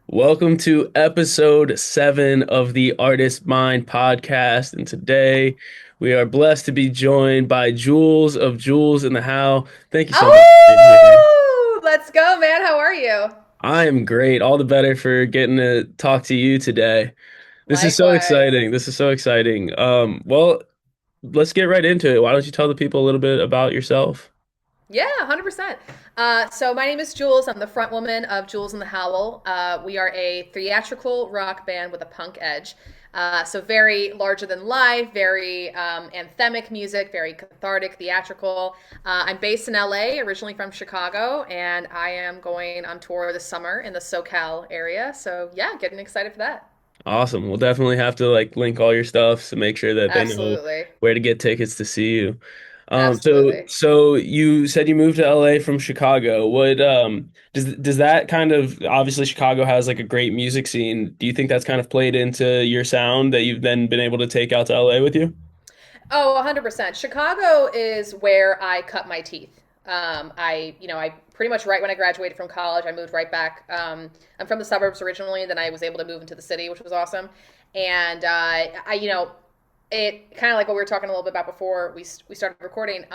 Welcome to episode 7 of the ArtistMIND Podcast. And today we are blessed to be joined by Jules of Jules in the Howl. Thank you so much for being here. Oh, let's go, man. How are you? I am great. All the better for getting to talk to you today. This is so Likewise. exciting. This is so exciting. Well, let's get right into it. Why don't you tell the people a little bit about yourself? Yeah, 100%. So my name is Jules. I'm the front woman of Jules and the Howl. We are a theatrical rock band with a punk edge. So very larger than life, very anthemic music, very cathartic, theatrical. I'm based in LA, originally from Chicago, and I am going on tour this summer in the SoCal area. So yeah, getting excited for that. Awesome. We'll definitely have to make link all your stuff to make sure that they know Absolutely. where to get tickets to see you. So Absolutely. so you said you moved to LA from Chicago. What does that kind of obviously Chicago has like a great music scene. Do you think that's kind of played into your sound that you've then been able to take out to LA with you? Oh, 100%. Chicago is where I cut my teeth. I pretty much right when I graduated from college, I moved right back. I'm from the suburbs originally, then I was able to move into the city, which was awesome. And it kind of like what we were talking a little bit about before we started recording.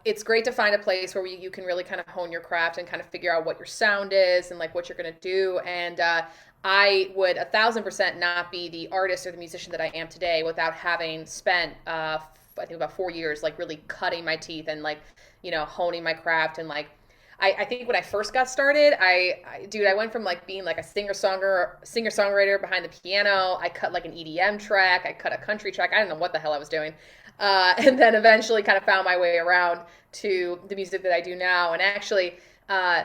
It's great to find a place where you can really kind of hone your craft and kind of figure out what your sound is and like what you're going to do. And I would 1,000% not be the artist or the musician that I am today without having spent, I think about 4 years, like really cutting my teeth and like, honing my craft and like I think when I first got started, I went from like being like a singer songwriter behind the piano. I cut like an EDM track. I cut a country track. I don't know what the hell I was doing, and then eventually kind of found my way around to the music that I do now. And actually, uh,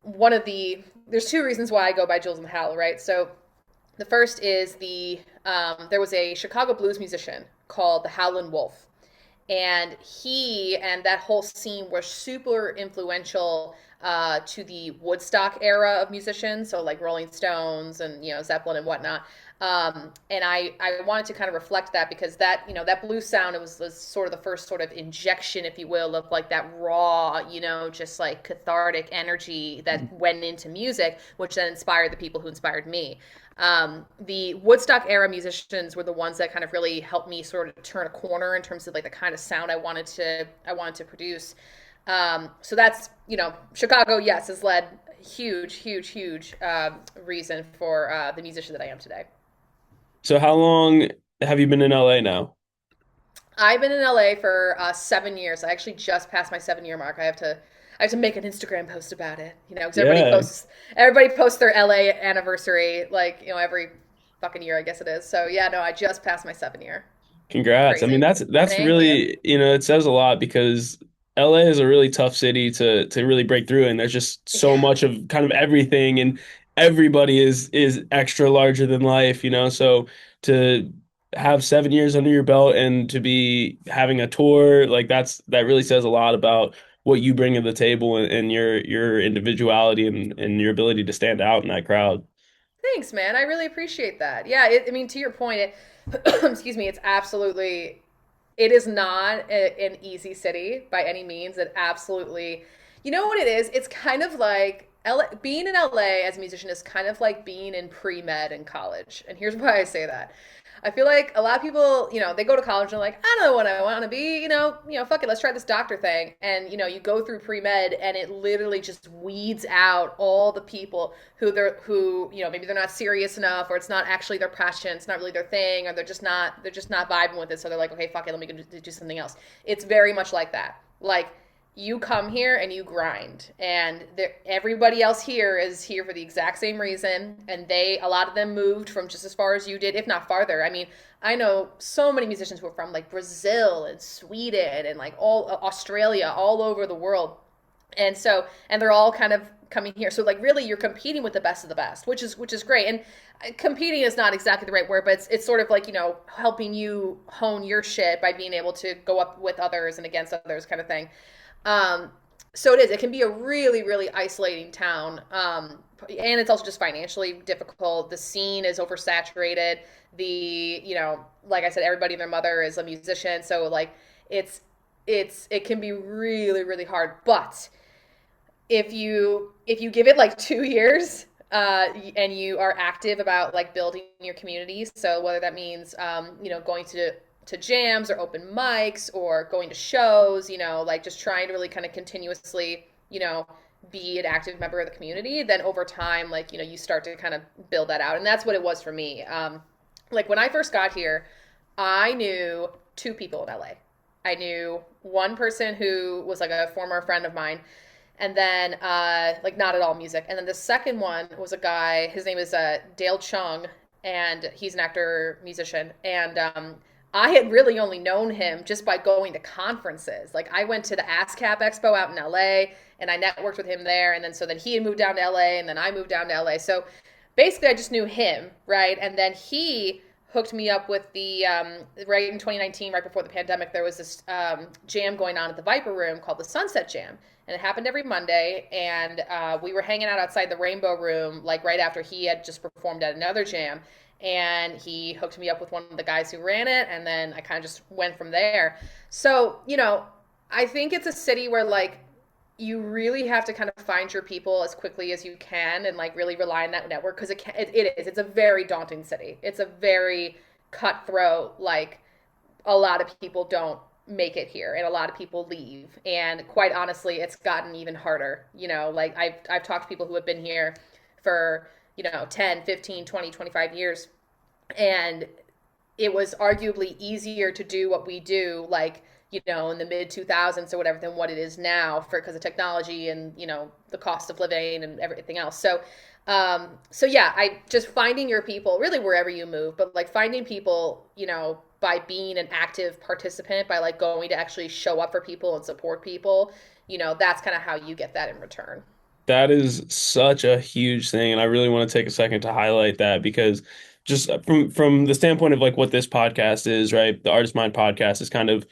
there's two reasons why I go by Jules and the Howl, right? So the first is there was a Chicago blues musician called the Howlin Wolf, and he and that whole scene were super influential to the Woodstock era of musicians, so like Rolling Stones and Zeppelin and whatnot. And I wanted to kind of reflect that because that blues sound, it was sort of the first sort of injection, if you will, of like that raw, just like cathartic energy that went into music, which then inspired the people who inspired me. The Woodstock era musicians were the ones that kind of really helped me sort of turn a corner in terms of like the kind of sound I wanted to produce. So that's Chicago, yes, has led huge reason for the musician that I am today. So how long have you been in LA now? I've been in LA for 7 years. I actually just passed my 7 year mark. I have to make an Instagram post about it, because Yeah, everybody posts their LA anniversary like every fucking year, I guess it is. So yeah, no, I just passed my 7 year. congrats. I mean, Crazy. that's Thank you. really, it says a lot because LA is a really tough city to really break through, and there's just so Yeah. much of kind of everything, and everybody is extra larger than life, So to have 7 years under your belt and to be having a tour, like that really says a lot about what you bring to the table and your individuality and your ability to stand out in that crowd. Thanks, man. I really appreciate that. Yeah, I mean, to your point, excuse me, it is not an easy city by any means. It absolutely, you know what it is? It's kind of like being in LA as a musician is kind of like being in pre-med in college. And here's why I say that. I feel like a lot of people, they go to college and they're like, I don't know what I want to be, fuck it, let's try this doctor thing. And you go through pre-med and it literally just weeds out all the people who maybe they're not serious enough, or it's not actually their passion, it's not really their thing, or they're just not vibing with it. So they're like, okay, fuck it, let me go do something else. It's very much like that. Like, you come here and you grind, and everybody else here is here for the exact same reason, and a lot of them moved from just as far as you did, if not farther. I mean, I know so many musicians who are from like Brazil and Sweden and like all Australia, all over the world, and they're all kind of coming here. So like really you're competing with the best of the best, which is great. And competing is not exactly the right word, but it's sort of like, helping you hone your shit by being able to go up with others and against others, kind of thing. um so it can be a really really isolating town. And it's also just financially difficult. The scene is oversaturated. Like I said, everybody and their mother is a musician, so like it's it can be really really hard. But if you give it like 2 years, and you are active about like building your community. So whether that means, going to jams or open mics or going to shows, like just trying to really kind of continuously, be an active member of the community, then over time, like, you start to kind of build that out. And that's what it was for me. Like when I first got here, I knew two people in LA. I knew one person who was like a former friend of mine, and then like not at all music. And then the second one was a guy. His name is Dale Chung, and he's an actor musician. And I had really only known him just by going to conferences. Like I went to the ASCAP Expo out in LA, and I networked with him there. And then he had moved down to LA, and then I moved down to LA. So basically, I just knew him, right? And then he hooked me up with the right in 2019, right before the pandemic. There was this jam going on at the Viper Room called the Sunset Jam, and it happened every Monday. And we were hanging out outside the Rainbow Room, like right after he had just performed at another jam. And he hooked me up with one of the guys who ran it, and then I kind of just went from there. So, I think it's a city where like you really have to kind of find your people as quickly as you can and like really rely on that network, because it's a very daunting city. It's a very cutthroat, like a lot of people don't make it here and a lot of people leave, and quite honestly it's gotten even harder. Like I've talked to people who have been here for 10, 15, 20, 25 years, and it was arguably easier to do what we do, like, in the mid 2000s or whatever, than what it is now, because of technology and, the cost of living and everything else. So yeah, I just finding your people really wherever you move, but like finding people, by being an active participant, by like going to actually show up for people and support people, that's kind of how you get that in return. That is such a huge thing, and I really want to take a second to highlight that because just from the standpoint of like what this podcast is, right? The Artist Mind Podcast is kind of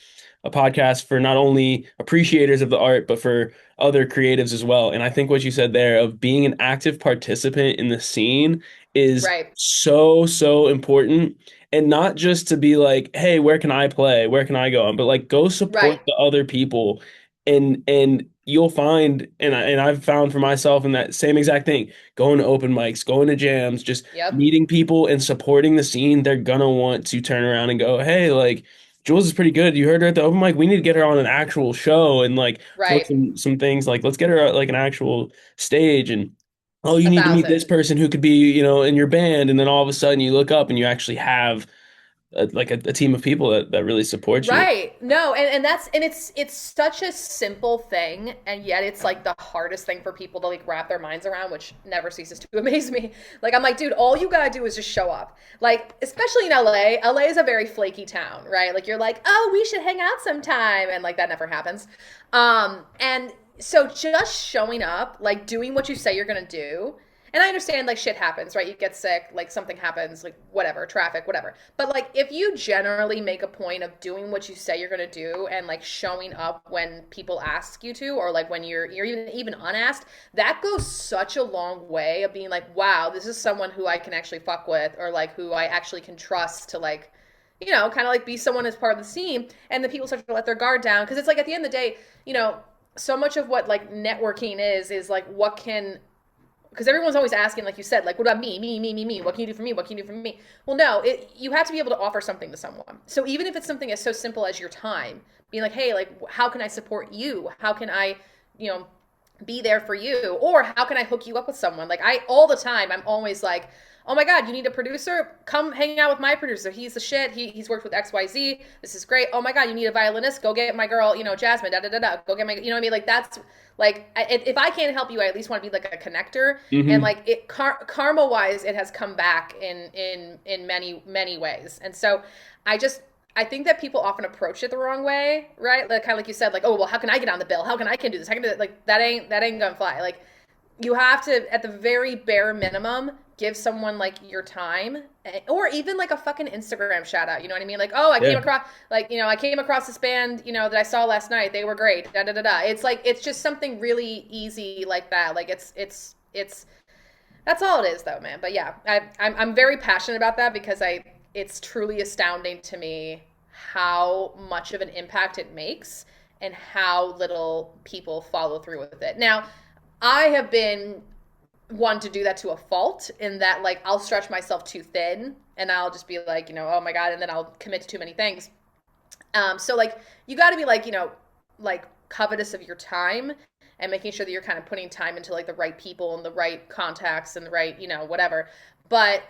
a podcast for not only appreciators of the art, but for other creatives as well. And I think what you said there of being an active participant in the scene is Right. so, so important. And not just to be like, hey, where can I play? Where can I go on? But like go support Right. the other people, and you'll find, and I've found for myself in that same exact thing, going to open mics, going to jams, just Yep. meeting people and supporting the scene. They're gonna want to turn around and go, hey, like Jules is pretty good. You heard her at the open mic. We need to get her on an actual show and like flip Right. some things. Like let's get her like an actual stage. And oh, you A need to meet thousand. this person who could be, in your band. And then all of a sudden you look up and you actually have a team of people that really support you. Right. No, and it's such a simple thing, and yet it's like the hardest thing for people to like wrap their minds around, which never ceases to amaze me. Like I'm like, dude, all you gotta do is just show up. Like, especially in LA. LA is a very flaky town, right? Like you're like, oh, we should hang out sometime, and like that never happens. And so just showing up, like doing what you say you're gonna do. And I understand like shit happens, right? You get sick, like something happens, like whatever, traffic, whatever. But like if you generally make a point of doing what you say you're gonna do and like showing up when people ask you to, or like when you're even unasked, that goes such a long way of being like, wow, this is someone who I can actually fuck with, or like who I actually can trust to like, kind of like be someone as part of the scene. And the people start to let their guard down, because it's like at the end of the day, so much of what like networking is like what can, because everyone's always asking, like you said, like, what about me? What can you do for me? What can you do for me? Well, no, you have to be able to offer something to someone. So even if it's something as so simple as your time, being like, hey, like, how can I support you? How can I, you know, be there for you? Or how can I hook you up with someone? Like all the time, I'm always like, oh my God, you need a producer? Come hang out with my producer. He's the shit. He's worked with XYZ. This is great. Oh my God, you need a violinist? Go get my girl, Jasmine, da da da da. Go get my, what I mean? Like that's like, if I can't help you, I at least want to be like a connector. And Hmm. like karma wise, it has come back in many, many ways. And so I think that people often approach it the wrong way, right? Like kind of like you said, like, oh well, how can I get on the bill? How can I do this? How can I do like that ain't gonna fly. Like you have to, at the very bare minimum, give someone like your time, or even like a fucking Instagram shout out. You know what I mean? Like, oh, Yeah. I came across this band, that I saw last night. They were great. Da da da da. It's like it's just something really easy like that. Like it's that's all it is though, man. But yeah, I'm very passionate about that because it's truly astounding to me how much of an impact it makes and how little people follow through with it. Now, I have been one to do that to a fault, in that like I'll stretch myself too thin and I'll just be like, oh my God, and then I'll commit to too many things. So like you got to be like, like covetous of your time and making sure that you're kind of putting time into like the right people and the right contacts and the right, whatever. But,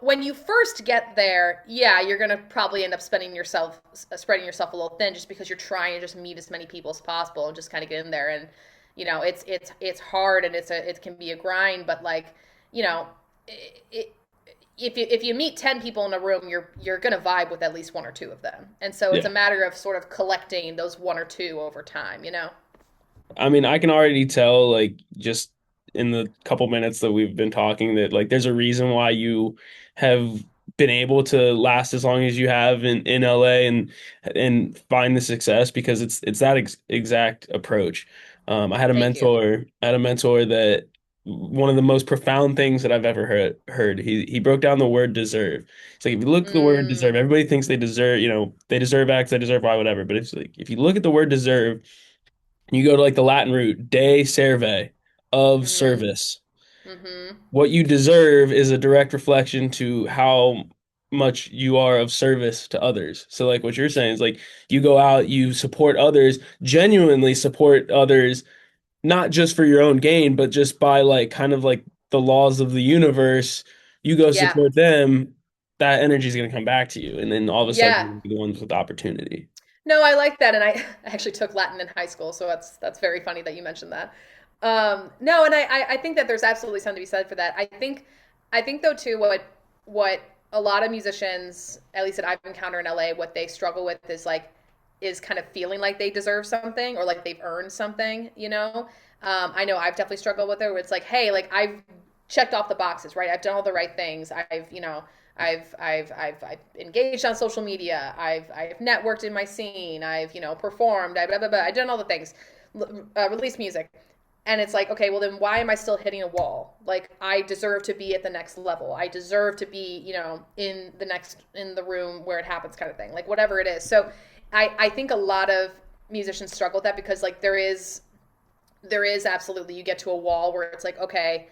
when you first get there, yeah, you're going to probably end up spreading yourself a little thin, just because you're trying to just meet as many people as possible and just kind of get in there. And, it's hard, and it can be a grind, but like, you know, it, if you meet 10 people in a room, you're going to vibe with at least one or two of them. And so it's Yeah. a matter of sort of collecting those one or two over time. I mean, I can already tell, like, just in the couple minutes that we've been talking, that like there's a reason why you have been able to last as long as you have in LA and find the success, because it's that exact approach. Thank you. I had a mentor that one of the most profound things that I've ever heard. He broke down the word deserve. It's like if you look at the word deserve, Mm, everybody thinks they deserve, they deserve X, they deserve Y, whatever. But it's like if you look at the word deserve, you go to like the Latin root, de serve, of mm-hmm. service. Mm-hmm. What you deserve is a direct reflection to how much you are of service to others. So like what you're saying is like you go out, you support others, genuinely support others, not just for your own gain, but just by like kind of like the laws of the universe. You go Yeah. support them, that energy is going to come back to you. And then all of a sudden, Yeah. you're the ones with opportunity. No, I like that, and I actually took Latin in high school, so that's very funny that you mentioned that. No, and I think that there's absolutely something to be said for that. I think though too, what a lot of musicians, at least that I've encountered in LA, what they struggle with is kind of feeling like they deserve something, or like they've earned something. I know I've definitely struggled with it, where it's like, hey, like I've checked off the boxes, right? I've done all the right things. I've engaged on social media. I've networked in my scene. I've performed. Blah, blah, blah. I've done all the things, released music, and it's like, okay, well then why am I still hitting a wall? Like I deserve to be at the next level. I deserve to be in the room where it happens, kind of thing. Like whatever it is. So I think a lot of musicians struggle with that, because like there is absolutely, you get to a wall where it's like, okay,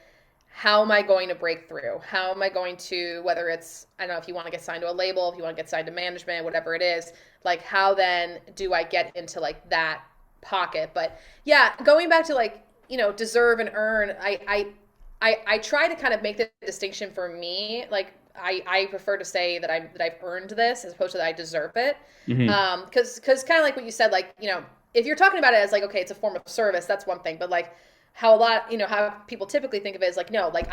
how am I going to break through? How am I going to, whether it's, I don't know, if you want to get signed to a label, if you want to get signed to management, whatever it is, like how then do I get into like that pocket? But yeah, going back to like, deserve and earn, I try to kind of make the distinction for me. Like I prefer to say that I've earned this, as opposed to that I deserve it. Hmm. Because kind of like what you said, like, if you're talking about it as like, okay, it's a form of service, that's one thing. But like how people typically think of it is like, no, like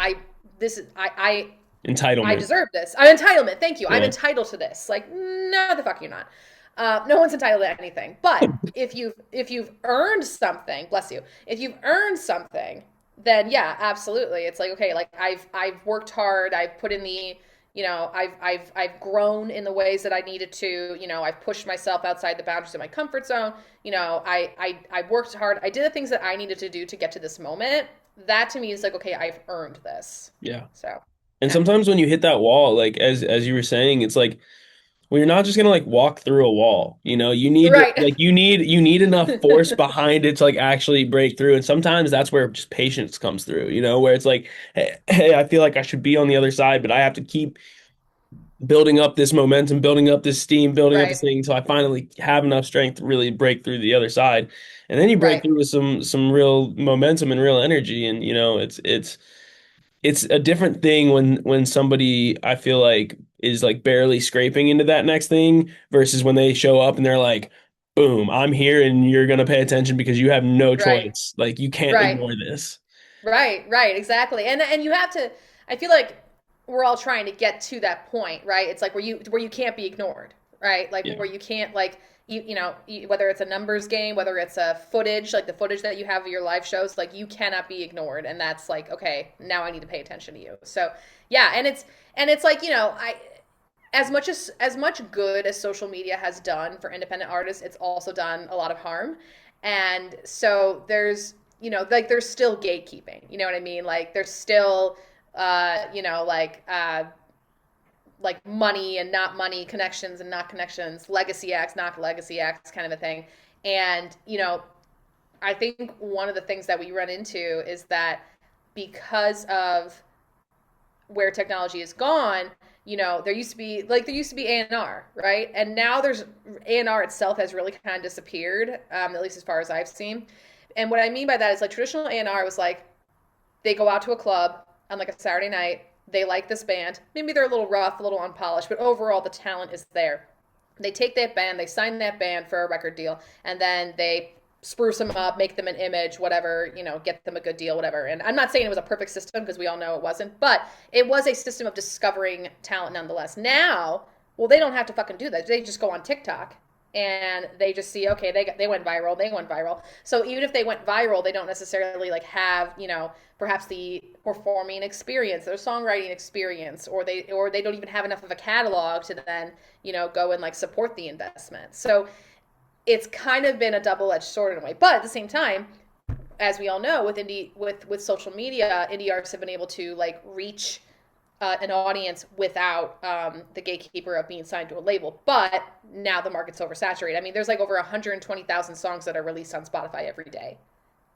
this is I Entitlement. deserve this. I'm entitlement. Thank you. I'm Yeah. entitled to this. Like, no, the fuck you're not. No one's entitled to anything. But if you've earned something, bless you. If you've earned something, then yeah, absolutely. It's like, okay, like I've worked hard. I've put in I've grown in the ways that I needed to. I've pushed myself outside the boundaries of my comfort zone. I worked hard. I did the things that I needed to do to get to this moment. That to me is like, okay, I've earned this. Yeah. So, And yeah. sometimes when you hit that wall, like as you were saying, it's like well, you're not just gonna like walk through a wall. Right. You need enough force behind it to like actually break through. And sometimes that's where just patience comes through, where it's like, hey, I feel like I should be on the other side, but I have to keep building up this momentum, building up this steam, building up this Right. thing until I finally have enough strength to really break through the other side. And then you break Right. through with some real momentum and real energy. And it's a different thing when somebody I feel like is like barely scraping into that next thing versus when they show up and they're like, boom, I'm here and you're gonna pay attention because you have no Right. choice. Like you can't Right. ignore this. Right. Right. Exactly. And you have to. I feel like we're all trying to get to that point, right? It's like where you can't be ignored, right? Like Yeah. where you can't like whether it's a numbers game, whether it's a footage, like the footage that you have of your live shows, like you cannot be ignored, and that's like, okay, now I need to pay attention to you. So yeah, and it's like, I as much good as social media has done for independent artists, it's also done a lot of harm. And so like there's still gatekeeping. You know what I mean? Like there's still like money and not money, connections and not connections, legacy acts, not legacy acts, kind of a thing. And I think one of the things that we run into is that because of where technology has gone, there used to be A&R, right? And now there's A&R itself has really kind of disappeared, at least as far as I've seen. And what I mean by that is like traditional A&R was like they go out to a club on like a Saturday night, they like this band, maybe they're a little rough, a little unpolished, but overall the talent is there. They take that band, they sign that band for a record deal, and then they spruce them up, make them an image, whatever, get them a good deal, whatever. And I'm not saying it was a perfect system because we all know it wasn't, but it was a system of discovering talent nonetheless. Now, well, they don't have to fucking do that. They just go on TikTok and they just see, okay, they went viral, they went viral. So even if they went viral, they don't necessarily like have, perhaps the performing experience, their songwriting experience, or they don't even have enough of a catalog to then, go and like support the investment. So it's kind of been a double-edged sword in a way. But at the same time, as we all know, with social media, indie artists have been able to like reach an audience without the gatekeeper of being signed to a label. But now the market's oversaturated. I mean, there's like over 120,000 songs that are released on Spotify every day.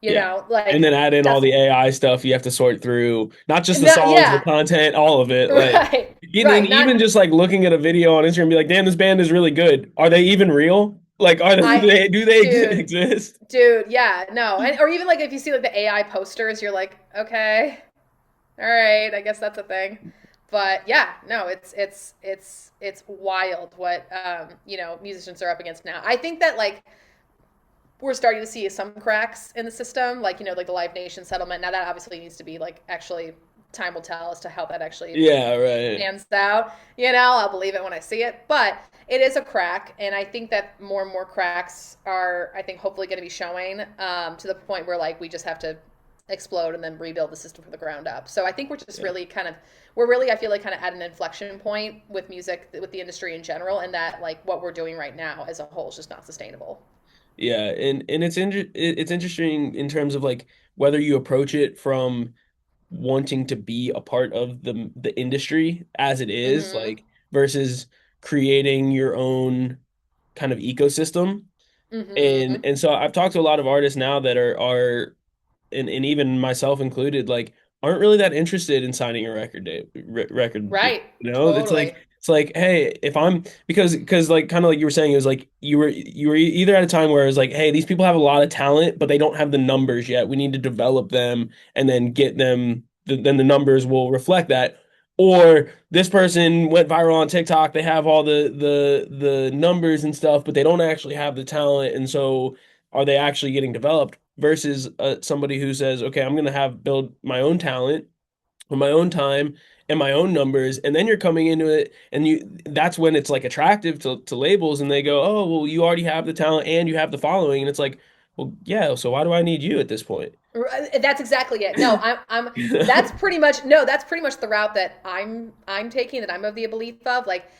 And then add in all the AI stuff you have to sort through, not just the songs, the content, all of it. Like, even just like looking at a video on Instagram and be like, damn, this band is really good. Are they even real? Like, do they exist? Dude, yeah, no. Or even like if you see like the AI posters, you're like, okay, all right, I guess that's a thing. But yeah, no, it's wild what musicians are up against now. I think that like we're starting to see some cracks in the system, like like the Live Nation settlement. Now that obviously needs to be like actually time will tell as to how that actually pans out. I'll believe it when I see it, but it is a crack, and I think that more and more cracks are, I think, hopefully going to be showing to the point where like we just have to explode and then rebuild the system from the ground up. So I think we're just really I feel like kind of at an inflection point with music, with the industry in general, and that like what we're doing right now as a whole is just not sustainable. Yeah, and it's interesting in terms of like whether you approach it from wanting to be a part of the industry as it is, Mm-hmm. like versus creating your own kind of ecosystem. Mm-hmm. And so I've talked to a lot of artists now that are and even myself included, like aren't really that interested in signing a record deal. Right. It's Totally. like, hey, if I'm because like kind of like you were saying, it was like you were either at a time where it was like, hey, these people have a lot of talent, but they don't have the numbers yet. We need to develop them and then get them. Then the numbers will reflect that. Or this person went viral on TikTok. They have all the numbers and stuff, but they don't actually have the talent. And so, are they actually getting developed? Versus somebody who says, okay, I'm going to have build my own talent on my own time and my own numbers, and then you're coming into it, and that's when it's like attractive to labels, and they go, oh, well, you already have the talent and you have the following, and it's like, well, yeah, so why do I need you at this point? That's exactly it. No, that's pretty much the route that I'm taking, that I'm of the belief of. Like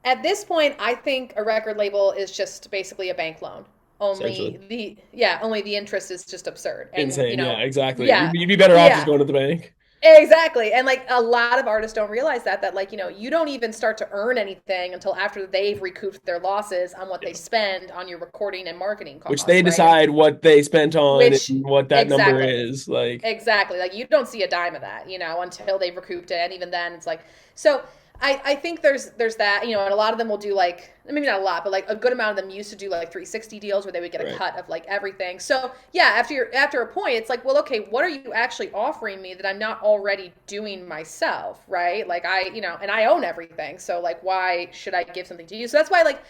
at this point, I think a record label is just basically a bank loan. Essentially. Only the interest is just absurd. And Insane. Yeah, exactly. yeah, You'd be better off just yeah. going to the bank. Exactly. And like a lot of artists don't realize that like, you don't even start to earn anything until after they've recouped their losses on what they Yeah. spend on your recording and marketing Which costs, they right? And decide what they spent on which and what that number exactly. is. Like, Exactly. Like you don't see a dime of that, until they've recouped it. And even then it's like, so I think there's that, and a lot of them will do like, maybe not a lot, but like a good amount of them used to do like 360 deals where they would get a right. cut of like everything. So yeah, after a point, it's like, well, okay, what are you actually offering me that I'm not already doing myself, right? Like and I own everything. So like, why should I give something to you? So that's why like,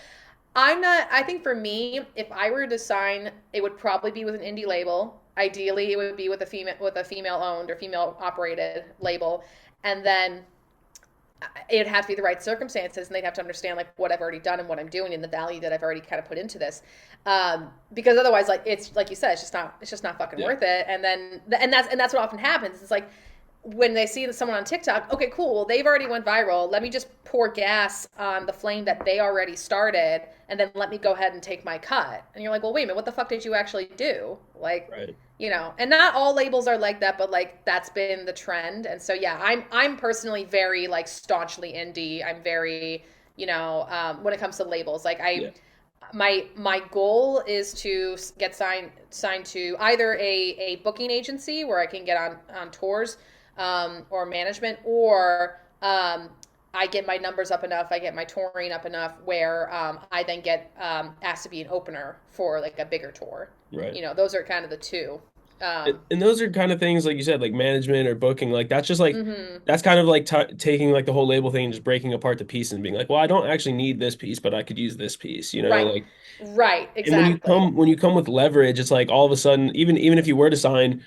I think for me, if I were to sign, it would probably be with an indie label. Ideally, it would be with a female owned or female operated label. And then it'd have to be the right circumstances, and they'd have to understand like what I've already done and what I'm doing and the value that I've already kind of put into this. Because otherwise, like it's like you said, it's just not fucking Yeah. worth it. And then that's what often happens. It's like when they see someone on TikTok, okay, cool, well, they've already went viral. Let me just pour gas on the flame that they already started, and then let me go ahead and take my cut. And you're like, well, wait a minute, what the fuck did you actually do? Like, Right. and not all labels are like that, but like that's been the trend. And so yeah, I'm personally very like staunchly indie. I'm very, when it comes to labels, like Yeah. My goal is to get signed to either a booking agency where I can get on tours, or management, or I get my numbers up enough, I get my touring up enough where I then get asked to be an opener for like a bigger tour. Right. Those are kind of the two. And those are kind of things like you said, like management or booking, like that's just like hmm that's kind of like t taking like the whole label thing and just breaking apart the piece and being like, well, I don't actually need this piece, but I could use this piece, Right. like. Right. And Exactly. when you come with leverage, it's like all of a sudden, even if you were to sign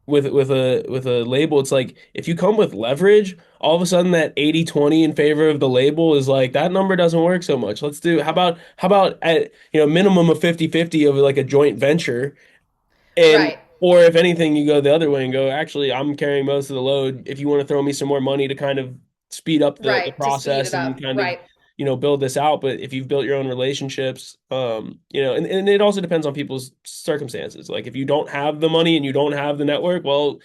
with a label, it's like if you come with leverage, all of a sudden that 80-20 in favor of the label is like that number doesn't work so much. Let's do how about at minimum of 50-50 of like a joint venture. And Right. or if anything, you go the other way and go, actually, I'm carrying most of the load. If you want to throw me some more money to kind of speed up the Right. To speed process it and up. kind of, Right. build this out. But if you've built your own relationships, and it also depends on people's circumstances. Like if you don't have the money and you don't have the network, well,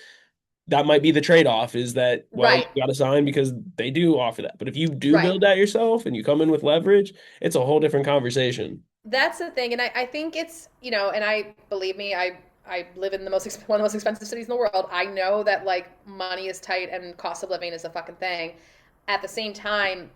that might be the trade-off is that, well, you Right. got to sign because they do offer that. But if you do Right. build that yourself and you come in with leverage, it's a whole different conversation. That's the thing, and I think it's and I believe me, I live in one of the most expensive cities in the world. I know that like money is tight and cost of living is a fucking thing. At the same time,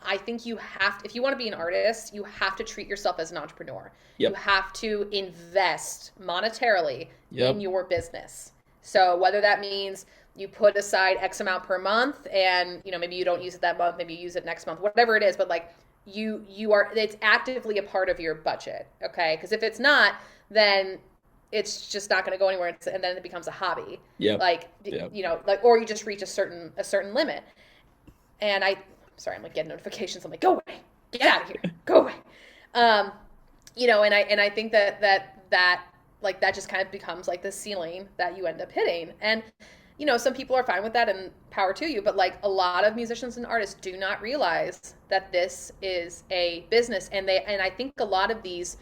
I think you have to, if you want to be an artist, you have to treat yourself as an entrepreneur. You Yep. have to invest monetarily in Yep. your business. So whether that means you put aside X amount per month and maybe you don't use it that month, maybe you use it next month, whatever it is, but like you are it's actively a part of your budget, okay? Because if it's not, then it's just not going to go anywhere, and then it becomes a hobby. Yep. Like Yep. like, or you just reach a certain limit. And sorry, I'm like getting notifications. I'm like, go away, get out of here, go away. Um, and I think that like that just kind of becomes like the ceiling that you end up hitting. And some people are fine with that and power to you, but like a lot of musicians and artists do not realize that this is a business, and I think a lot of these,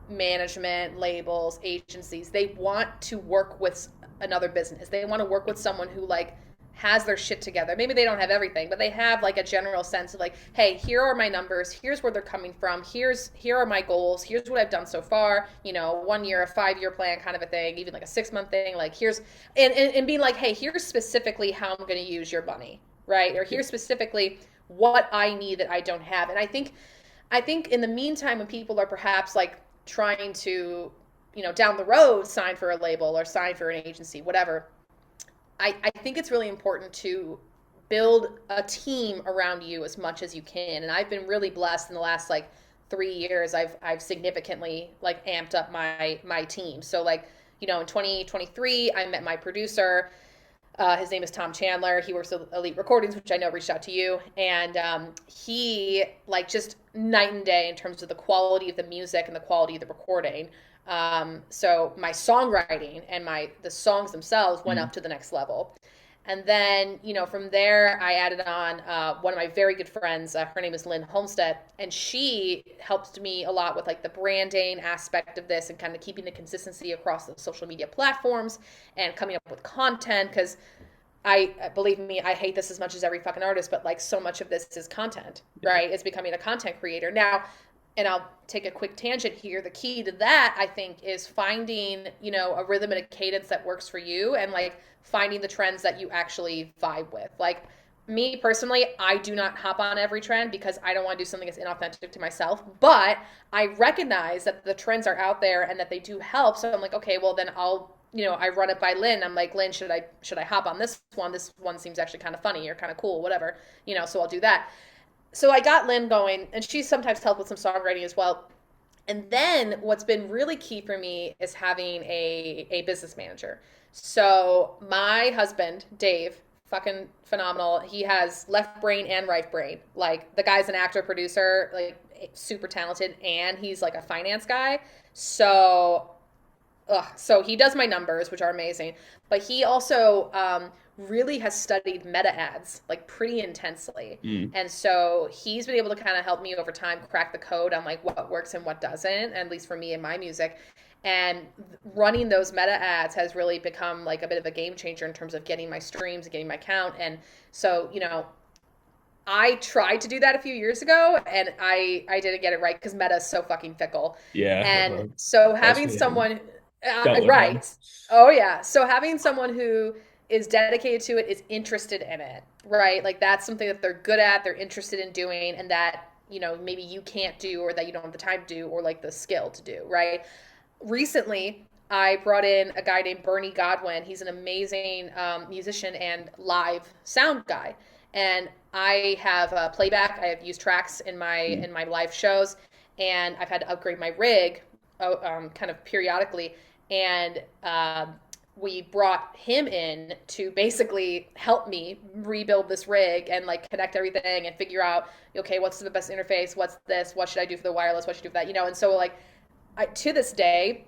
management labels, agencies, they want to work with another business. They want to work with someone who like has their shit together. Maybe they don't have everything, but they have like a general sense of like, hey, here are my numbers, here's where they're coming from, here are my goals, here's what I've done so far, 1 year, a 5 year plan kind of a thing, even like a 6 month thing, like here's and being like, hey, here's specifically how I'm going to use your money, right? Or here's specifically what I need that I don't have. And I think in the meantime, when people are perhaps like trying to, down the road sign for a label or sign for an agency, whatever, I think it's really important to build a team around you as much as you can. And I've been really blessed in the last like 3 years. I've significantly like amped up my team. So like, in 2023, I met my producer. His name is Tom Chandler. He works at Elite Recordings, which I know reached out to you. And he like just night and day in terms of the quality of the music and the quality of the recording. So my songwriting and the songs themselves went up to the next level. And then, from there, I added on one of my very good friends. Her name is Lynn Holmstead, and she helped me a lot with like the branding aspect of this and kind of keeping the consistency across the social media platforms and coming up with content. Because believe me, I hate this as much as every fucking artist, but like so much of this is content, right? It's becoming a content creator now. And I'll take a quick tangent here. The key to that, I think, is finding, a rhythm and a cadence that works for you, and like finding the trends that you actually vibe with. Like me personally, I do not hop on every trend because I don't want to do something that's inauthentic to myself. But I recognize that the trends are out there and that they do help. So I'm like, okay, well then I run it by Lynn. I'm like, Lynn, should I hop on this one? This one seems actually kind of funny or kind of cool, whatever. So I'll do that. So I got Lynn going, and she sometimes helped with some songwriting as well. And then what's been really key for me is having a business manager. So my husband, Dave, fucking phenomenal. He has left brain and right brain. Like the guy's an actor, producer, like super talented, and he's like a finance guy. So he does my numbers, which are amazing. But he also really has studied meta ads like pretty intensely. Mm. And so he's been able to kind of help me over time crack the code on like what works and what doesn't, at least for me and my music. And running those meta ads has really become like a bit of a game changer in terms of getting my streams and getting my count. And so, I tried to do that a few years ago, and I didn't get it right because Meta is so fucking fickle. Yeah, And so having especially him. someone, Dealt with him. right? Oh yeah. So having someone who is dedicated to it, is interested in it, right? Like that's something that they're good at, they're interested in doing, and that maybe you can't do, or that you don't have the time to do, or like the skill to do, right? Recently, I brought in a guy named Bernie Godwin. He's an amazing musician and live sound guy. And I have playback. I have used tracks in my live shows, and I've had to upgrade my rig kind of periodically. And we brought him in to basically help me rebuild this rig and like connect everything and figure out, okay, what's the best interface? What's this? What should I do for the wireless? What should I do for that? And so like to this day,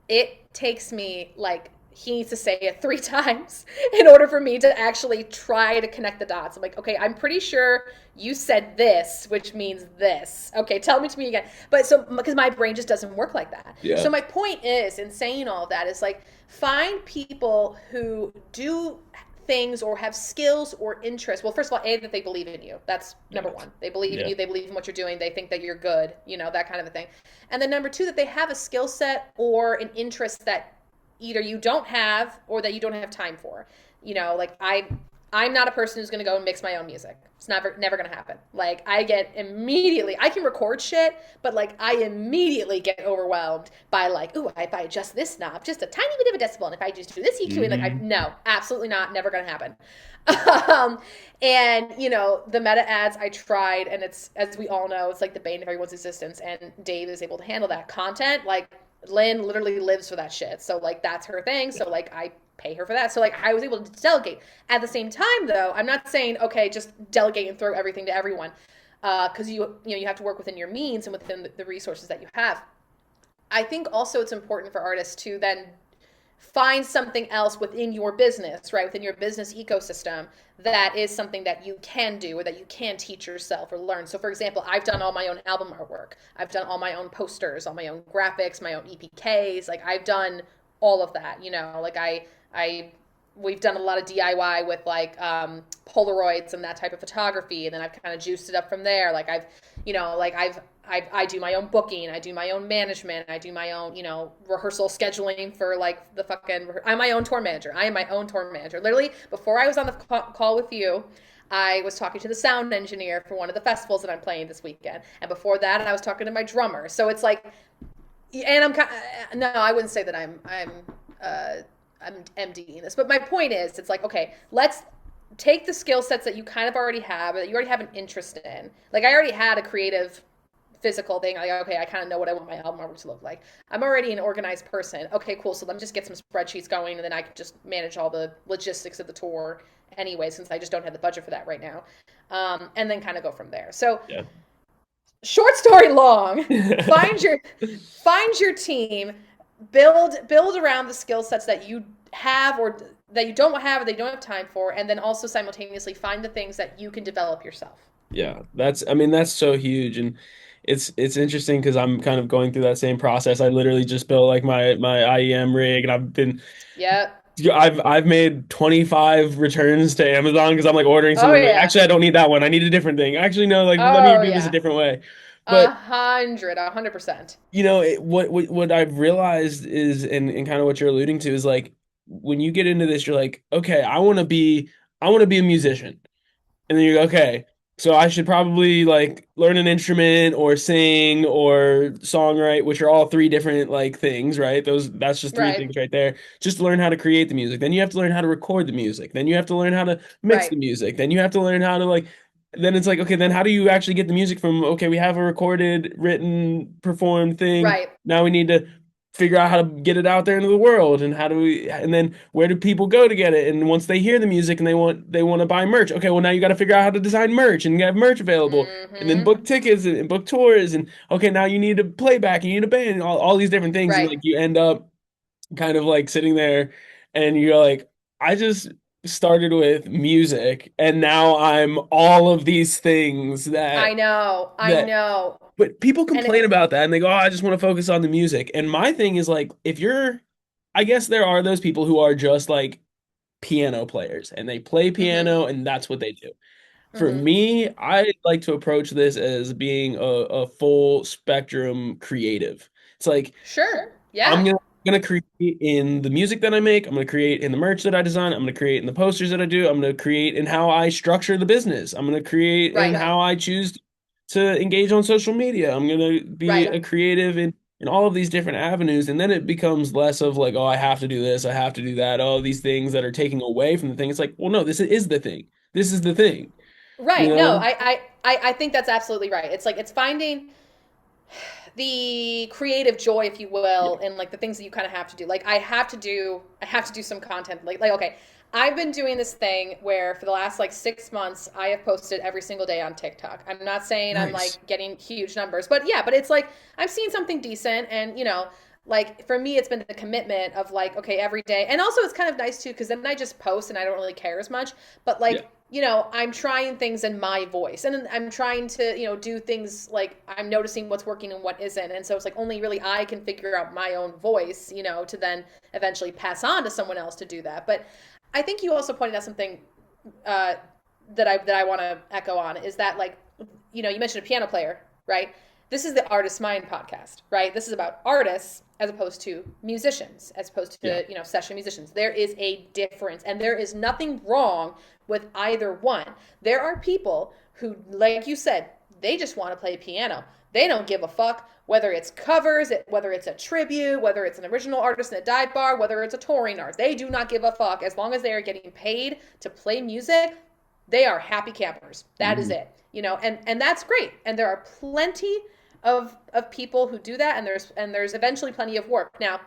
it takes me like he needs to say it 3 times in order for me to actually try to connect the dots. I'm like, okay, I'm pretty sure you said this, which means this. Okay, tell me to me again. But so, because my brain just doesn't work like that. Yeah. So my point is, in saying all of that, is like find people who do things or have skills or interests. Well, first of all, A, that they believe in you. That's number one. They believe in Yeah. you. They believe in what you're doing. They think that you're good, that kind of a thing. And then number two, that they have a skill set or an interest that either you don't have or that you don't have time for. Like I'm not a person who's going to go and mix my own music. It's never going to happen. Like I can record shit, but like I immediately get overwhelmed by like, ooh, if I adjust this knob just a tiny bit of a decibel, and if I just do this EQ, and like, no, absolutely not, never going to happen. And the meta ads I tried, and it's, as we all know, it's like the bane of everyone's existence. And Dave is able to handle that content. Like Lynn literally lives for that shit. So like that's her thing. So like I pay her for that. So like I was able to delegate. At the same time though, I'm not saying, okay, just delegate and throw everything to everyone. Because you have to work within your means and within the resources that you have. I think also it's important for artists to then find something else within your business, right? Within your business ecosystem that is something that you can do or that you can teach yourself or learn. So for example, I've done all my own album artwork. I've done all my own posters, all my own graphics, my own EPKs. Like I've done all of that, like we've done a lot of DIY with like Polaroids and that type of photography. And then I've kind of juiced it up from there. Like I do my own booking, I do my own management, I do my own, rehearsal scheduling for like I'm my own tour manager. I am my own tour manager. Literally, before I was on the call with you, I was talking to the sound engineer for one of the festivals that I'm playing this weekend. And before that, I was talking to my drummer. So it's like, and no, I wouldn't say that I'm MDing this, but my point is, it's like, okay, let's take the skill sets that you kind of already have, that you already have an interest in. Like I already had a creative physical thing. Like, okay, I kind of know what I want my album artwork to look like. I'm already an organized person. Okay, cool. So let me just get some spreadsheets going, and then I can just manage all the logistics of the tour anyway, since I just don't have the budget for that right now. And then kind of go from there. So Yeah. Short story long, find your team, build around the skill sets that you have or that you don't have or that you don't have time for, and then also simultaneously find the things that you can develop yourself. Yeah, that's so huge, and it's interesting because I'm kind of going through that same process. I literally just built like my IEM rig, and Yep. I've made 25 returns to Amazon because I'm like ordering Oh something. Like, yeah. actually, I don't need that one. I need a different thing. Actually, no, like let me Oh do this a yeah. different way. A But hundred, 100%. what I've realized is, and kind of what you're alluding to is like when you get into this, you're like, okay, I want to be a musician. And then you go, okay, so I should probably like learn an instrument or sing or songwrite, which are all three different like things, right? That's just three Right. things right there. Just to learn how to create the music. Then you have to learn how to record the music. Then you have to learn how to mix Right. the music. Then you have to learn how to like then it's like, okay, then how do you actually get the music from, okay, we have a recorded, written, performed thing. Right. Now we need to figure out how to get it out there into the world, and how do we, and then where do people go to get it? And once they hear the music and they want to buy merch, okay, well now you got to figure out how to design merch and have merch available, and then Mm-hmm. book tickets and book tours, and okay, now you need a playback, you need a band, all these different things, and Right. like you end up kind of like sitting there and you're like, I just started with music and now I'm all of these things I that know. I that know. but people And complain about that and they go, oh, I just want to focus on the music. And my thing is like, if you're, I guess there are those people who are just like piano players and they play mm-hmm. piano and that's what they do. For Hmm. me, I like to approach this as being a full spectrum creative. It's like Sure. I'm Yeah. gonna create in the music that I make. I'm gonna create in the merch that I design. I'm gonna create in the posters that I do. I'm gonna create in how I structure the business. I'm gonna create in Right. how I choose to engage on social media. I'm gonna be Right. a creative in all of these different avenues. And then it becomes less of like, oh, I have to do this, I have to do that, all these things that are taking away from the thing. It's like, well, no, this is the thing. This is the thing, you Right. No, know? I think that's absolutely right. It's like it's finding the creative joy, if you will, Yeah. and like the things that you kind of have to do. Like I have to do some content. Like okay, I've been doing this thing where for the last like 6 months I have posted every single day on TikTok. I'm not saying I'm Nice. like getting huge numbers, but yeah, but it's like I'm seeing something decent, and like for me it's been the commitment of like okay every day, and also it's kind of nice too because then I just post and I don't really care as much, but Yeah. like I'm trying things in my voice, and I'm trying to, do things like I'm noticing what's working and what isn't. And so it's like only really I can figure out my own voice, to then eventually pass on to someone else to do that. But I think you also pointed out something uh, that I want to echo on is that like, you mentioned a piano player, right? This is the Artist Mind podcast, right? This is about artists as opposed to musicians, as opposed Yeah. to, session musicians. There is a difference, and there is nothing wrong with either one. There are people who, like you said, they just want to play piano. They don't give a fuck whether it's covers, whether it's a tribute, whether it's an original artist in a dive bar, whether it's a touring artist. They do not give a fuck as long as they are getting paid to play music. They are happy campers. That is Mhm. it. And that's great. And there are plenty of people who do that, and there's eventually plenty of work. Now,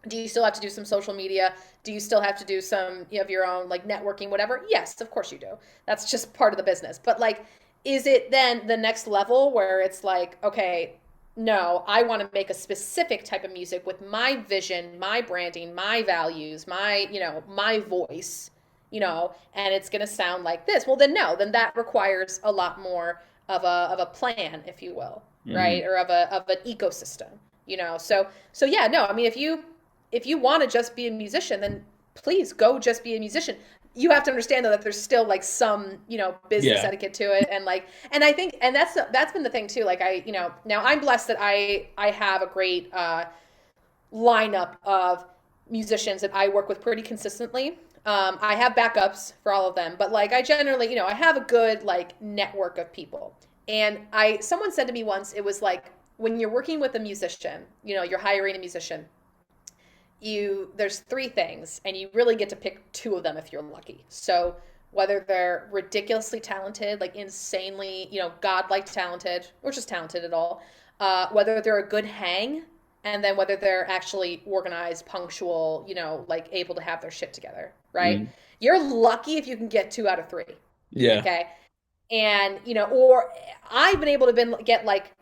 do you still have to do some social media? Do you still have to do some of your own like networking, whatever? Yes, of course you do. That's just part of the business. But like, is it then the next level where it's like, okay, no, I want to make a specific type of music with my vision, my branding, my values, my voice, and it's going to sound like this. Well, then no, then that requires a lot more of a plan, if you will, right? Mhm. Or of an ecosystem, So yeah, no, I mean, if you want to just be a musician, then please go just be a musician. You have to understand though that there's still like some business Yeah. etiquette to it, and like, and I think, and that's been the thing too. Like now I'm blessed that I have a great lineup of musicians that I work with pretty consistently. I have backups for all of them, but like I generally, I have a good like network of people. And someone said to me once, it was like when you're working with a musician, you're hiring a musician, there's three things, and you really get to pick two of them if you're lucky. So whether they're ridiculously talented, like insanely, godlike talented, or just talented at all, whether they're a good hang, and then whether they're actually organized, punctual, like able to have their shit together, right? Mhm. You're lucky if you can get 2 out of 3. Yeah. Okay. And or I've been able to get like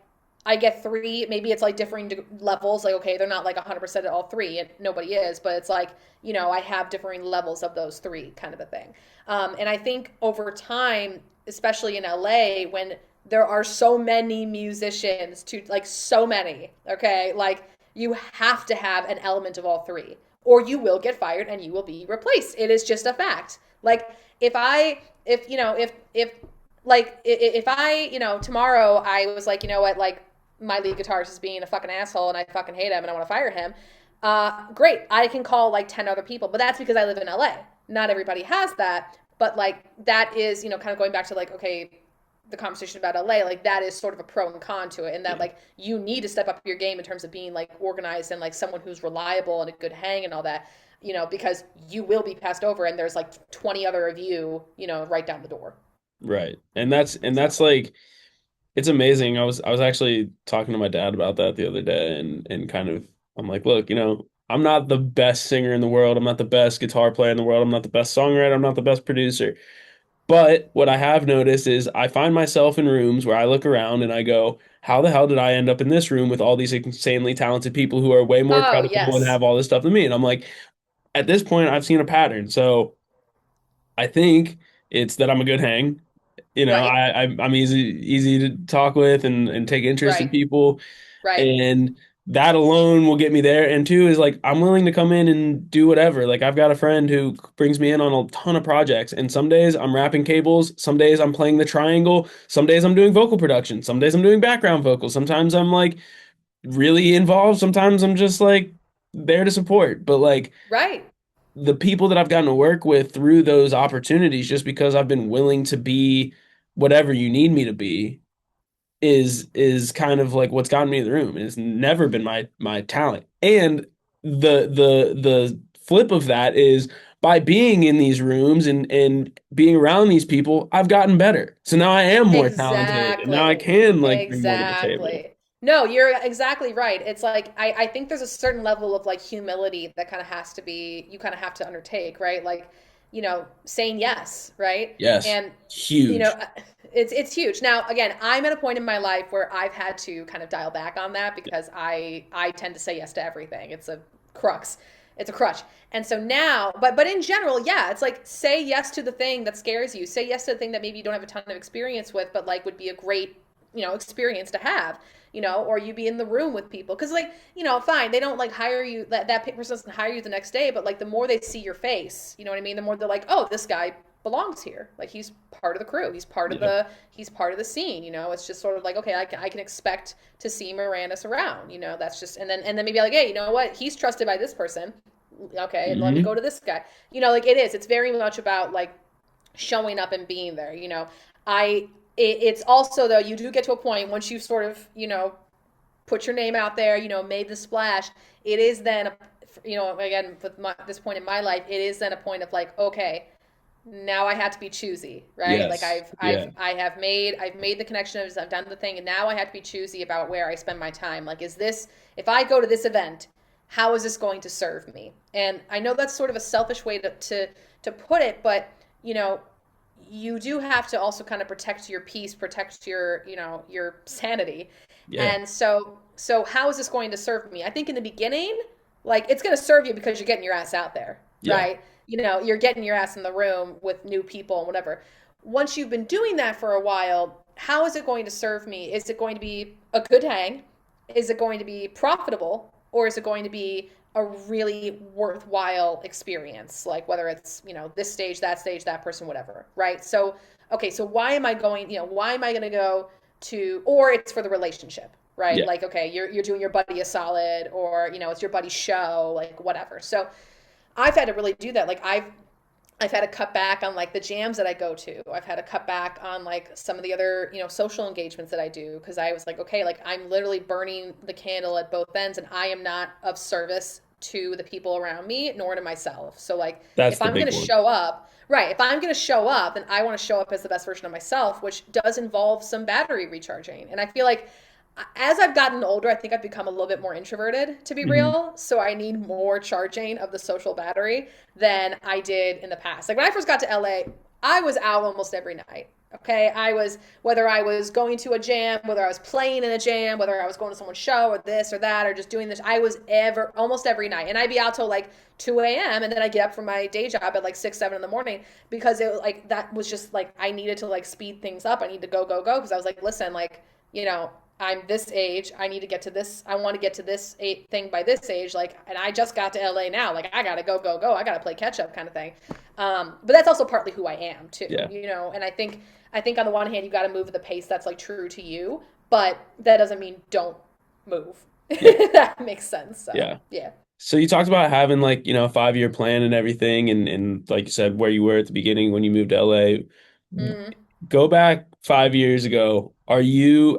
I get 3. Maybe it's like differing levels. Like okay, they're not like 100% at all 3, and nobody is, but it's like I have differing levels of those 3, kind of a thing. And I think over time, especially in LA, when there are so many musicians, to like so many, okay, like you have to have an element of all 3, or you will get fired and you will be replaced. It is just a fact. Like if like if I tomorrow I was like what, like my lead guitarist is being a fucking asshole and I fucking hate him and I want to fire him, great, I can call like 10 other people, but that's because I live in LA. Not everybody has that, but like that is kind of going back to like okay, the conversation about LA, like that is sort of a pro and con to it, and that Yeah. like you need to step up your game in terms of being like organized and like someone who's reliable and a good hang and all that, because you will be passed over and there's like 20 other of you, right down the door. Right. And that's like it's amazing. I was actually talking to my dad about that the other day and kind of I'm like, look, I'm not the best singer in the world. I'm not the best guitar player in the world. I'm not the best songwriter. I'm not the best producer. But what I have noticed is I find myself in rooms where I look around and I go, how the hell did I end up in this room with all these insanely talented people who are way more Oh, credible and yes. have all this stuff than me? And I'm like, at this point, I've seen a pattern. So I think it's that I'm a good hang. Right. I'm easy to talk with and take interest in Right. people. Right. And that alone will get me there. And two is like I'm willing to come in and do whatever. Like I've got a friend who brings me in on a ton of projects, and some days I'm wrapping cables, some days I'm playing the triangle, some days I'm doing vocal production, some days I'm doing background vocals, sometimes I'm like really involved, sometimes I'm just like there to support. But like Right. the people that I've gotten to work with through those opportunities, just because I've been willing to be whatever you need me to be, is kind of like what's gotten me in the room. It's never been my talent. And the flip of that is by being in these rooms and being around these people, I've gotten better. So now I am more talented, and now I Exactly. can like bring more to the table. Exactly. No, you're exactly right. It's like I think there's a certain level of like humility that kind of has to be you kind of have to undertake, right? Like, saying yes, right? Yes, And you know, huge. it's huge. Now, again, I'm at a point in my life where I've had to kind of dial back on that because I tend to say yes to everything. It's a crux. It's a crutch. And so now, but in general, yeah, it's like say yes to the thing that scares you. Say yes to the thing that maybe you don't have a ton of experience with, but like would be a great, experience to have, or you be in the room with people. Cause like, fine, they don't like hire you, that person doesn't hire you the next day, but like the more they see your face, you know what I mean? The more they're like, oh, this guy belongs here. Like he's part of the crew. Yeah. He's part of the scene, it's just sort of like, okay, I can expect to see Mirandus around, that's just, and then maybe like, hey, you know what? He's trusted by this person. Okay, let me Hmm. go to this guy. Like it's very much about like showing up and being there. It's also though you do get to a point once you've sort of put your name out there, made the splash. It is then, again with this point in my life, it is then a point of like, okay, now I had to be choosy, right? Like Yes. Yeah. I've made the connections, I've done the thing, and now I have to be choosy about where I spend my time. Like, is this if I go to this event, how is this going to serve me? And I know that's sort of a selfish way to put it, but you know, you do have to also kind of protect your peace, protect your your sanity. Yeah. And so how is this going to serve me? I think in the beginning, like it's going to serve you because you're getting your ass out there, Yeah. right? You're getting your ass in the room with new people and whatever. Once you've been doing that for a while, how is it going to serve me? Is it going to be a good hang? Is it going to be profitable? Or is it going to be a really worthwhile experience? Like whether it's, this stage, that person, whatever, right? So, okay, so why am I going to go to, or it's for the relationship, right? Yeah. Like, okay, you're doing your buddy a solid, or, it's your buddy's show, like whatever. So I've had to really do that. Like I've had to cut back on like the jams that I go to. I've had to cut back on like some of the other, social engagements that I do because I was like, okay, like I'm literally burning the candle at both ends and I am not of service to the people around me nor to myself. So like That's if the I'm going big to one. show up, right, if I'm going to show up, then I want to show up as the best version of myself, which does involve some battery recharging. And I feel like as I've gotten older, I think I've become a little bit more introverted, to be Hmm. real. So I need more charging of the social battery than I did in the past. Like when I first got to LA, I was out almost every night. Okay, whether I was going to a jam, whether I was playing in a jam, whether I was going to someone's show or this or that, or just doing this. I was ever almost every night, and I'd be out till like 2 a.m. and then I get up from my day job at like 6, 7 in the morning because it like that was just like I needed to like speed things up. I need to go go go because I was like, listen, like I'm this age. I need to get to this. I want to get to this thing by this age. Like, and I just got to LA now. Like, I gotta go, go, go. I gotta play catch up, kind of thing. But that's also partly who I am too. Yeah. And I think on the one hand, you got to move at the pace that's like true to you, but that doesn't mean don't move. Yeah. That makes sense. So Yeah. yeah. So you talked about having like, a 5-year plan and everything, and like you said, where you were at the beginning when you moved to LA. Mm. Go back 5 years ago.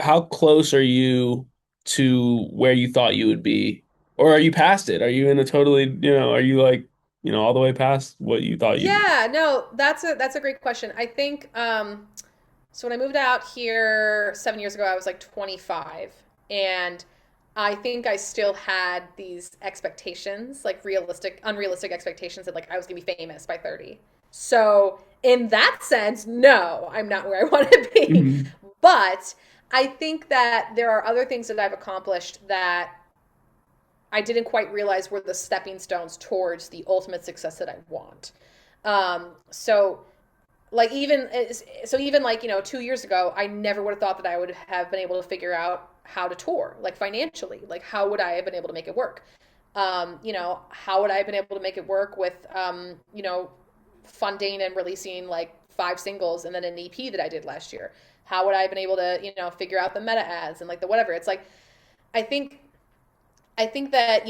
How close are you to where you thought you would be? Or are you past it? Are you in a totally, are you like, all the way past what you thought you'd be? Yeah, no, that's a great question. I think so when I moved out here 7 years ago, I was like 25, and I think I still had these expectations, like unrealistic expectations that like I was gonna be famous by 30. So in that sense, no, I'm not where I want to be. Mhm. But I think that there are other things that I've accomplished that I didn't quite realize were the stepping stones towards the ultimate success that I want. So like even like 2 years ago, I never would have thought that I would have been able to figure out how to tour, like financially, like how would I have been able to make it work? How would I have been able to make it work with, funding and releasing like 5 singles and then an EP that I did last year? How would I have been able to, figure out the meta ads and like the whatever? It's like, I think, I think that,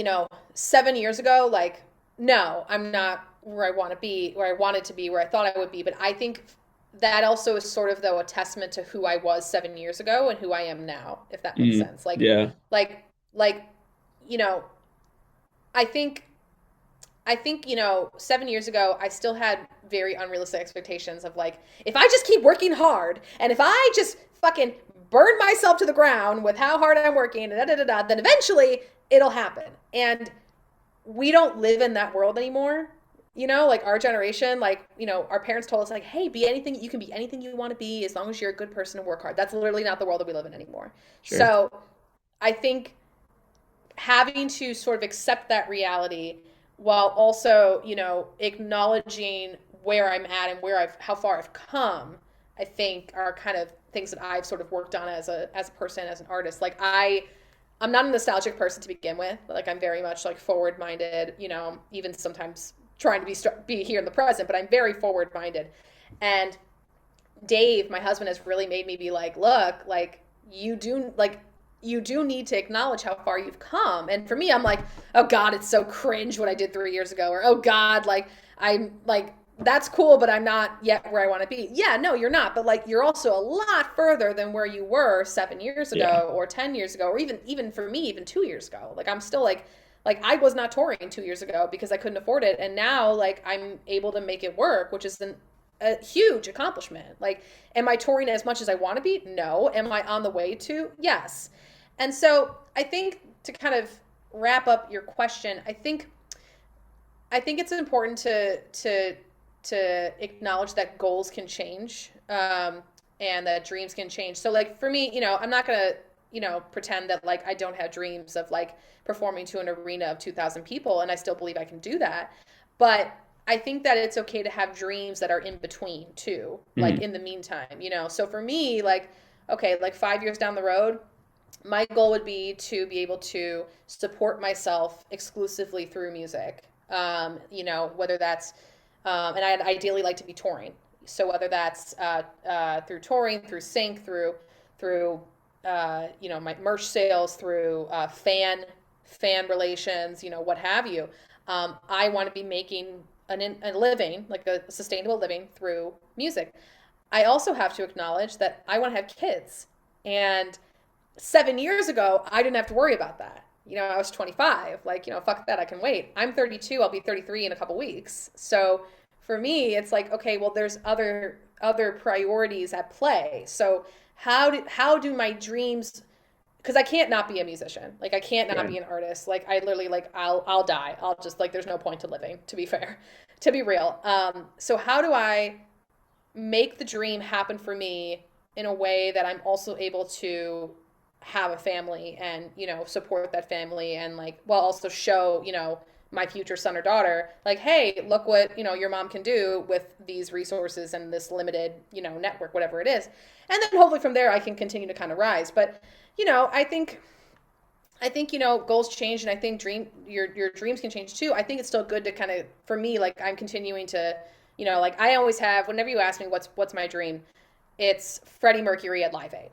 7 years ago, like, no, I'm not where I want to be, where I wanted to be, where I thought I would be. But I think that also is sort of though a testament to who I was 7 years ago and who I am now, if that makes Mm, sense. Like, yeah. like, like, you know, I think I think, 7 years ago, I still had very unrealistic expectations of like, if I just keep working hard and if I just fucking burn myself to the ground with how hard I'm working, da, da, da, da, then eventually it'll happen. And we don't live in that world anymore. Like our generation, like, our parents told us, like, hey, be anything, you can be anything you want to be as long as you're a good person and work hard. That's literally not the world that we live in anymore. Sure. So I think having to sort of accept that reality while also, acknowledging where I'm at and how far I've come, I think are kind of things that I've sort of worked on as a person, as an artist. Like I'm not a nostalgic person to begin with. Like I'm very much like forward minded, even sometimes trying to be here in the present, but I'm very forward minded. And Dave, my husband, has really made me be like, look, you do need to acknowledge how far you've come. And for me, I'm like, oh God, it's so cringe what I did 3 years ago. Or, oh God, like, I'm like, that's cool, but I'm not yet where I want to be. Yeah, no, you're not. But like, you're also a lot further than where you were 7 years Yeah. ago or 10 years ago, or even for me, even 2 years ago. Like, I'm still like I was not touring 2 years ago because I couldn't afford it. And now like I'm able to make it work, which is a huge accomplishment. Like, am I touring as much as I want to be? No. Am I on the way to? Yes. And so I think to kind of wrap up your question, I think it's important to acknowledge that goals can change, and that dreams can change. So like for me, I'm not gonna pretend that like I don't have dreams of like performing to an arena of 2,000 people, and I still believe I can do that. But I think that it's okay to have dreams that are in between too, like Mm, in the meantime. So for me, like, okay, like 5 years down the road, my goal would be to be able to support myself exclusively through music. Whether that's, and I'd ideally like to be touring. So whether that's through touring, through sync, through my merch sales, through fan relations, what have you. I want to be making a living, like a sustainable living through music. I also have to acknowledge that I want to have kids, and 7 years ago, I didn't have to worry about that. I was 25. Like, fuck that. I can wait. I'm 32. I'll be 33 in a couple weeks. So for me, it's like, okay, well, there's other priorities at play. So how do my dreams? Because I can't not be a musician. Like I can't not right. be an artist. Like I literally like I'll die. I'll just like there's no point to living. To be fair, to be real. So how do I make the dream happen for me in a way that I'm also able to have a family and support that family, and like while also show my future son or daughter like, hey, look what your mom can do with these resources and this limited network, whatever it is. And then hopefully from there I can continue to kind of rise. But I think goals change, and I think your dreams can change too. I think it's still good to kind of, for me, like I'm continuing to like I always have, whenever you ask me what's my dream, it's Freddie Mercury at Live Aid.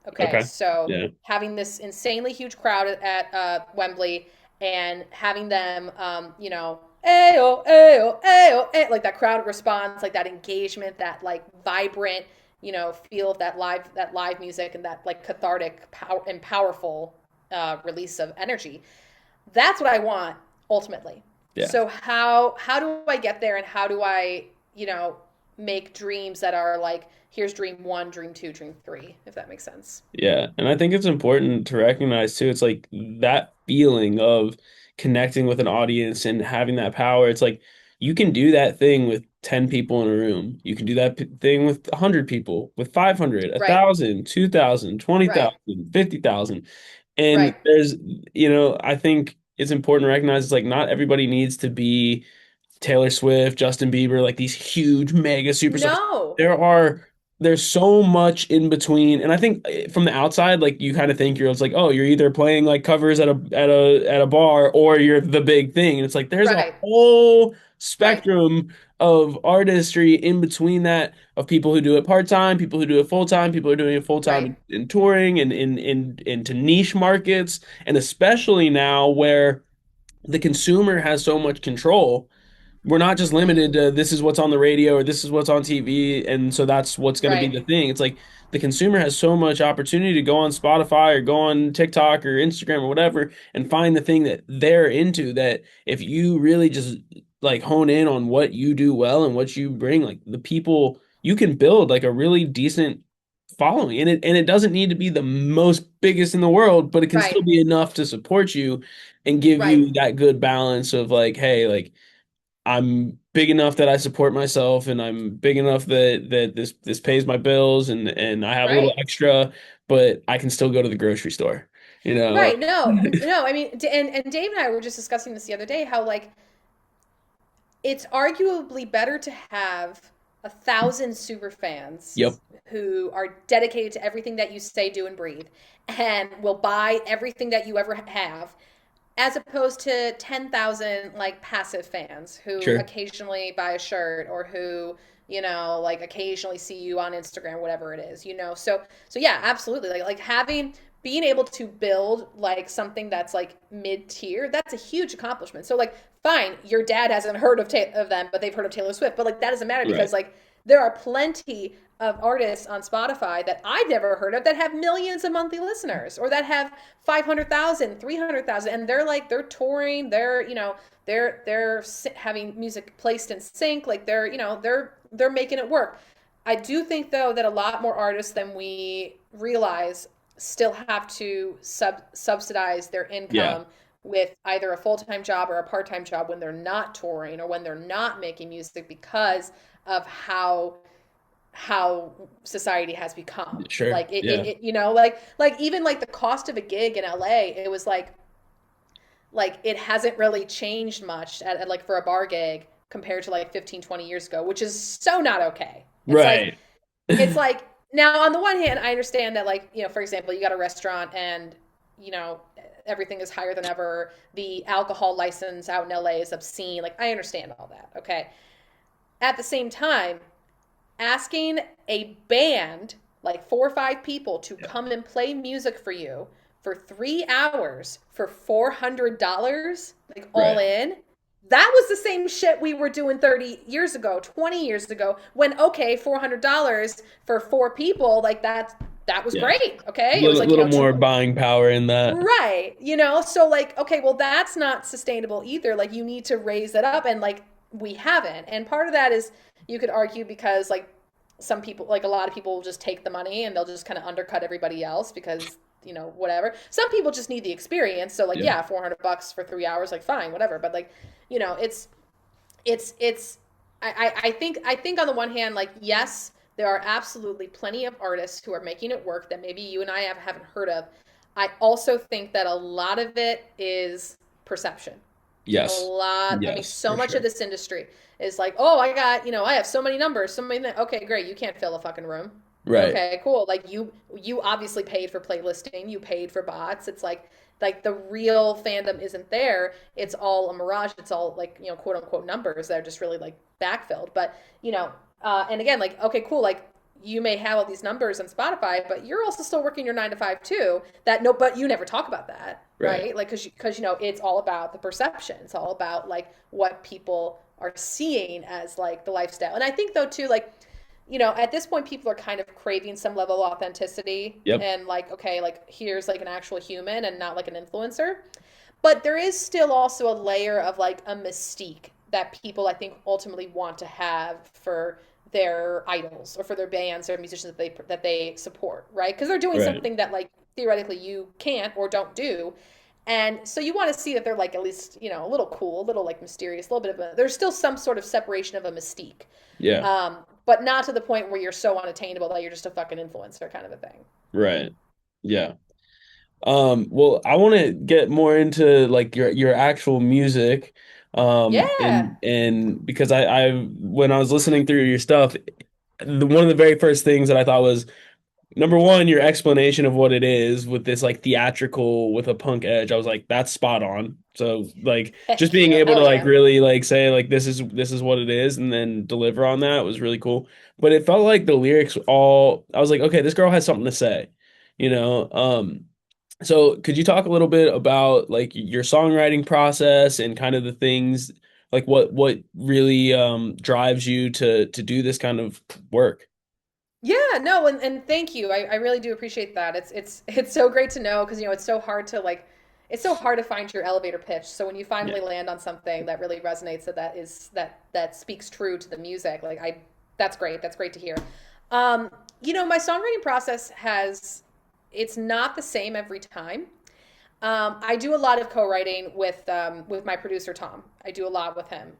Okay, Okay. so Yeah. having this insanely huge crowd at Wembley, and having them, ayo, ayo, ayo, ayo, like that crowd response, like that engagement, that like vibrant, feel of that live music, and that like cathartic, and powerful release of energy. That's what I want ultimately. Yeah. So how do I get there, and how do I, make dreams that are like, here's dream one, dream two, dream three, if that makes sense. Yeah. And I think it's important to recognize too, it's like that feeling of connecting with an audience and having that power. It's like you can do that thing with 10 people in a room. You can do that thing with 100 people, with 500, Right, 1,000, 2,000, twenty right, thousand, 50,000. And right. I think it's important to recognize it's like not everybody needs to be Taylor Swift, Justin Bieber, like these huge mega superstars. No, There are there's so much in between, and I think from the outside, like you kind of think you're, it's like, oh, you're either playing like covers at a bar, or you're the big thing, and it's like there's a Right. whole Right. spectrum of artistry in between that, of people who do it part-time, people who do it full-time, people who are doing it full-time Right. in touring and in into niche markets, and especially now where the consumer has so much control. We're not just limited Mm. to this is what's on the radio or this is what's on TV, and so that's what's going to be Right. the thing. It's like the consumer has so much opportunity to go on Spotify or go on TikTok or Instagram or whatever and find the thing that they're into, that if you really just like hone in on what you do well and what you bring, like the people, you can build like a really decent following, and it doesn't need to be the most biggest in the world, but it can Right. still be enough to support you and give Right. you that good balance of like, hey, like I'm big enough that I support myself, and I'm big enough that this pays my bills, and I have a little Right. extra, but I can still go to the grocery store, you know, Right. like No, no. I mean, and Dave and I were just discussing this the other day, how like it's arguably better to have 1,000 super fans yep, who are dedicated to everything that you say, do, and breathe, and will buy everything that you ever have, as opposed to 10,000 like passive fans who sure, occasionally buy a shirt, or who, like occasionally see you on Instagram, whatever it is, so yeah, absolutely, like having, being able to build like something that's like mid tier, that's a huge accomplishment. So like, fine, your dad hasn't heard of them, but they've heard of Taylor Swift. But like that doesn't matter, right, because like there are plenty of artists on Spotify that I've never heard of that have millions of monthly listeners, or that have 500,000, 300,000, and they're touring, they're having music placed in sync, like they're making it work. I do think though that a lot more artists than we realize still have to subsidize their yeah, income with either a full-time job or a part-time job when they're not touring or when they're not making music, because of how society has become. sure, Like yeah, like even like the cost of a gig in LA, it was like it hasn't really changed much like for a bar gig compared to like 15, 20 years ago, which is so not okay. right, It's like, now on the one hand, I understand that, like, for example, you got a restaurant and, you know, everything is higher than ever. The alcohol license out in LA is obscene. Like, I understand all that. Okay. At the same time, asking a band, like 4 or 5 people, to yeah, come and play music for you for 3 hours for $400, like all right, in. That was the same shit we were doing 30 years ago, 20 years ago, when, okay, $400 for 4 people, like that was yeah, great. Okay. It was little like, little two. more buying power in that, Right. So like, okay, well, that's not sustainable either. Like, you need to raise it up, and like, we haven't. And part of that is, you could argue, because like some people, like a lot of people will just take the money and they'll just kind of undercut everybody else because, whatever. Some people just need the experience. So like, yeah, yeah, $400 for 3 hours, like fine, whatever. But like, it's I think on the one hand, like, yes, there are absolutely plenty of artists who are making it work that maybe you and I haven't heard of. I also think that a lot of it is perception. A yes, lot, I mean, yes, so for much of sure, this industry is like, oh, I have so many numbers, so many. Okay, great, you can't fill a fucking room. right, Okay, cool. Like, you obviously paid for playlisting, you paid for bots. It's like the real fandom isn't there. It's all a mirage. It's all like, quote unquote numbers that are just really like backfilled. But and again, like, okay, cool. Like, you may have all these numbers on Spotify, but you're also still working your 9 to 5 too. But you never talk about that, right, right? Like, because it's all about the perception. It's all about like what people are seeing as like the lifestyle. And I think though too, like, at this point, people are kind of craving some level of authenticity, yep, and like, okay, like, here's like an actual human and not like an influencer. But there is still also a layer of like a mystique that people, I think, ultimately want to have for their idols or for their bands or musicians that they support, right? Because they're doing right, something that like theoretically you can't or don't do. And so you want to see that they're like at least, a little cool, a little like mysterious, a little bit of there's still some sort of separation of a mystique. yeah, But not to the point where you're so unattainable that you're just a fucking influencer kind of a thing. right, yeah. Well, I want to get more into like your actual music, Yeah. and because I when I was listening through your stuff, one of the very first things that I thought was number one, your explanation of what it is with this like theatrical with a punk edge. I was like, that's spot on. So like just Heck being yeah. able to Hell like yeah. really like say like this is what it is and then deliver on that was really cool. But it felt like the lyrics all I was like, okay, this girl has something to say, you know? So could you talk a little bit about like your songwriting process and kind of the things like what really drives you to do this kind of work? Yeah, no, and thank you. I really do appreciate that. It's so great to know because it's so hard to like it's so hard to find your elevator pitch. So when you Yeah. finally land on something that really resonates, that speaks true to the music, like I that's great. That's great to hear. My songwriting process has it's not the same every time. I do a lot of co-writing with my producer Tom. I do a lot with him.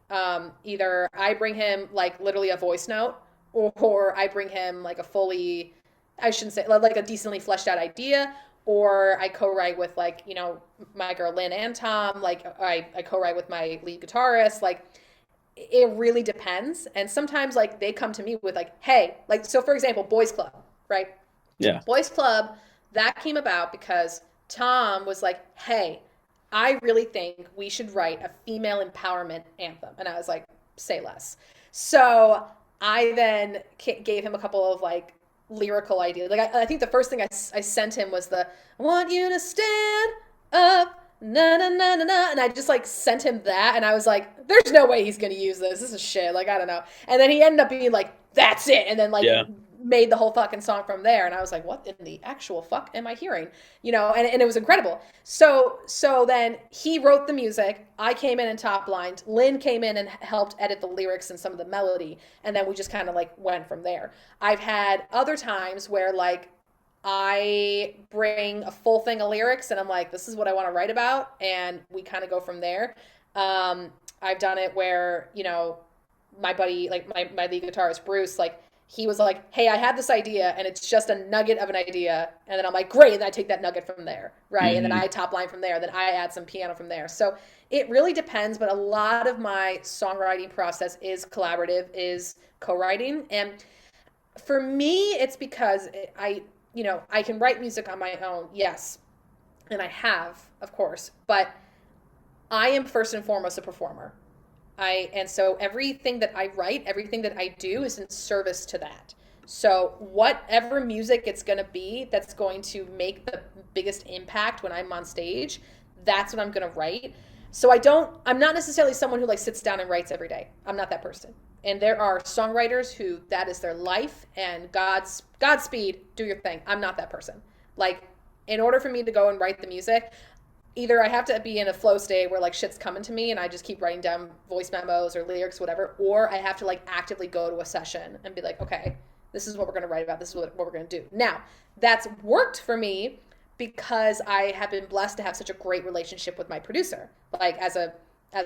Either I bring him like literally a voice note, or I bring him like a fully, I shouldn't say like a decently fleshed out idea, or I co-write with like my girl Lynn and Tom. Like I co-write with my lead guitarist. Like it really depends, and sometimes like they come to me with like, hey, like so for example, Boys Club, right? Yeah. Boys Club, that came about because Tom was like, hey, I really think we should write a female empowerment anthem. And I was like, say less. So I then gave him a couple of like lyrical ideas. Like, I think the first thing I sent him was the, I want you to stand up. Na na na na na, and I just like sent him that, and I was like, "There's no way he's gonna use this. This is shit." Like I don't know. And then he ended up being like, "That's it," and then like Yeah. made the whole fucking song from there. And I was like, what in the actual fuck am I hearing? And it was incredible. So then he wrote the music. I came in and top lined. Lynn came in and helped edit the lyrics and some of the melody. And then we just kind of like went from there. I've had other times where like I bring a full thing of lyrics and I'm like, this is what I want to write about. And we kind of go from there. I've done it where, my buddy, like my lead guitarist, Bruce, like, he was like, hey, I had this idea and it's just a nugget of an idea. And then I'm like, great. And then I take that nugget from there. Right. And then Hmm. I top line from there. Then I add some piano from there. So it really depends. But a lot of my songwriting process is collaborative, is co-writing. And for me, it's because I can write music on my own. Yes. And I have, of course, but I am first and foremost a performer. And so everything that I write, everything that I do is in service to that. So whatever music it's going to be that's going to make the biggest impact when I'm on stage, that's what I'm going to write. So I'm not necessarily someone who like sits down and writes every day. I'm not that person. And there are songwriters who that is their life and Godspeed, do your thing. I'm not that person. Like in order for me to go and write the music, either I have to be in a flow state where like shit's coming to me and I just keep writing down voice memos or lyrics, whatever, or I have to like actively go to a session and be like, okay, this is what we're going to write about. This is what we're going to do. Now, that's worked for me because I have been blessed to have such a great relationship with my producer. Like as a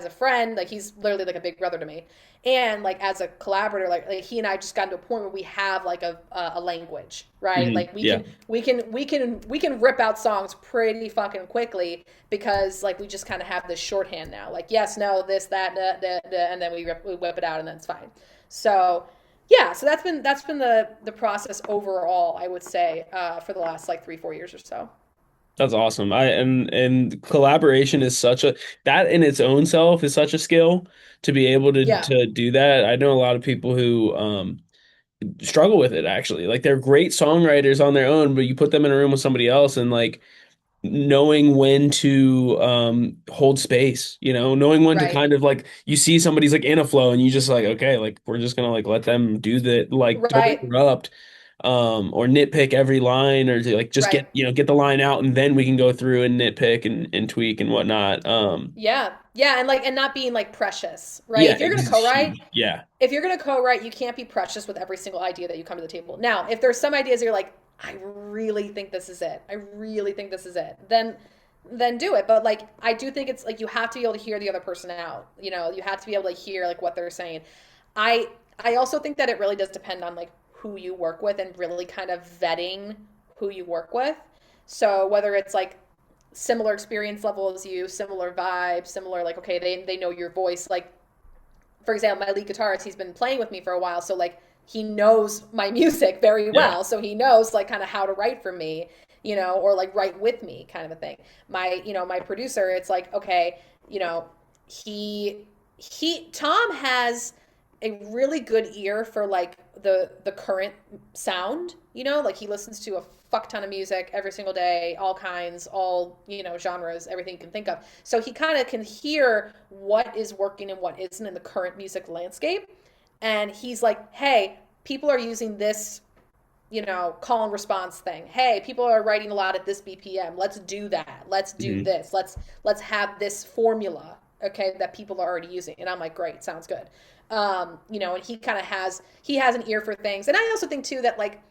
friend, like he's literally like a big brother to me, and like as a collaborator, like he and I just gotten to a point where we have like a language, right? Hmm. Like we Yeah. can we can rip out songs pretty fucking quickly because like we just kind of have this shorthand now. Like yes, no, this, that, and then we whip it out, and then it's fine. So yeah, so that's been the process overall, I would say, for the last like 3-4 years or so. That's awesome. And collaboration is such a that in its own self is such a skill to be able Yeah, to do that. I know a lot of people who struggle with it actually. Like they're great songwriters on their own, but you put them in a room with somebody else and like knowing when to hold space, knowing when to right, kind of like you see somebody's like in a flow and you just like okay, like we're just gonna like let them do that, like don't right, interrupt or nitpick every line or to, like just right. get the line out and then we can go through and nitpick and tweak and whatnot. Yeah, yeah, and not being like precious, right? Yeah, If you're gonna co-write, yeah. if you're gonna co-write, you can't be precious with every single idea that you come to the table. Now, if there's some ideas you're like, I really think this is it. I really think this is it. Then do it. But like I do think it's like you have to be able to hear the other person out. You have to be able to hear like what they're saying. I I also think that it really does depend on like who you work with and really kind of vetting who you work with. So whether it's like similar experience level as you, similar vibe, similar like okay, they know your voice. Like for example, my lead guitarist, he's been playing with me for a while, so like he knows my music very Yeah. well, so he knows like kind of how to write for me, or like write with me kind of a thing. My producer, it's like, okay, you know, Tom has a really good ear for like the current sound, like he listens to a fuck ton of music every single day, all kinds, all, genres, everything you can think of. So he kind of can hear what is working and what isn't in the current music landscape. And he's like, hey, people are using this, call and response thing. Hey, people are writing a lot at this BPM. Let's do that. Let's do Hmm. this. Let's have this formula, okay, that people are already using. And I'm like, great, sounds good. And he kind of has an ear for things. And I also think too that like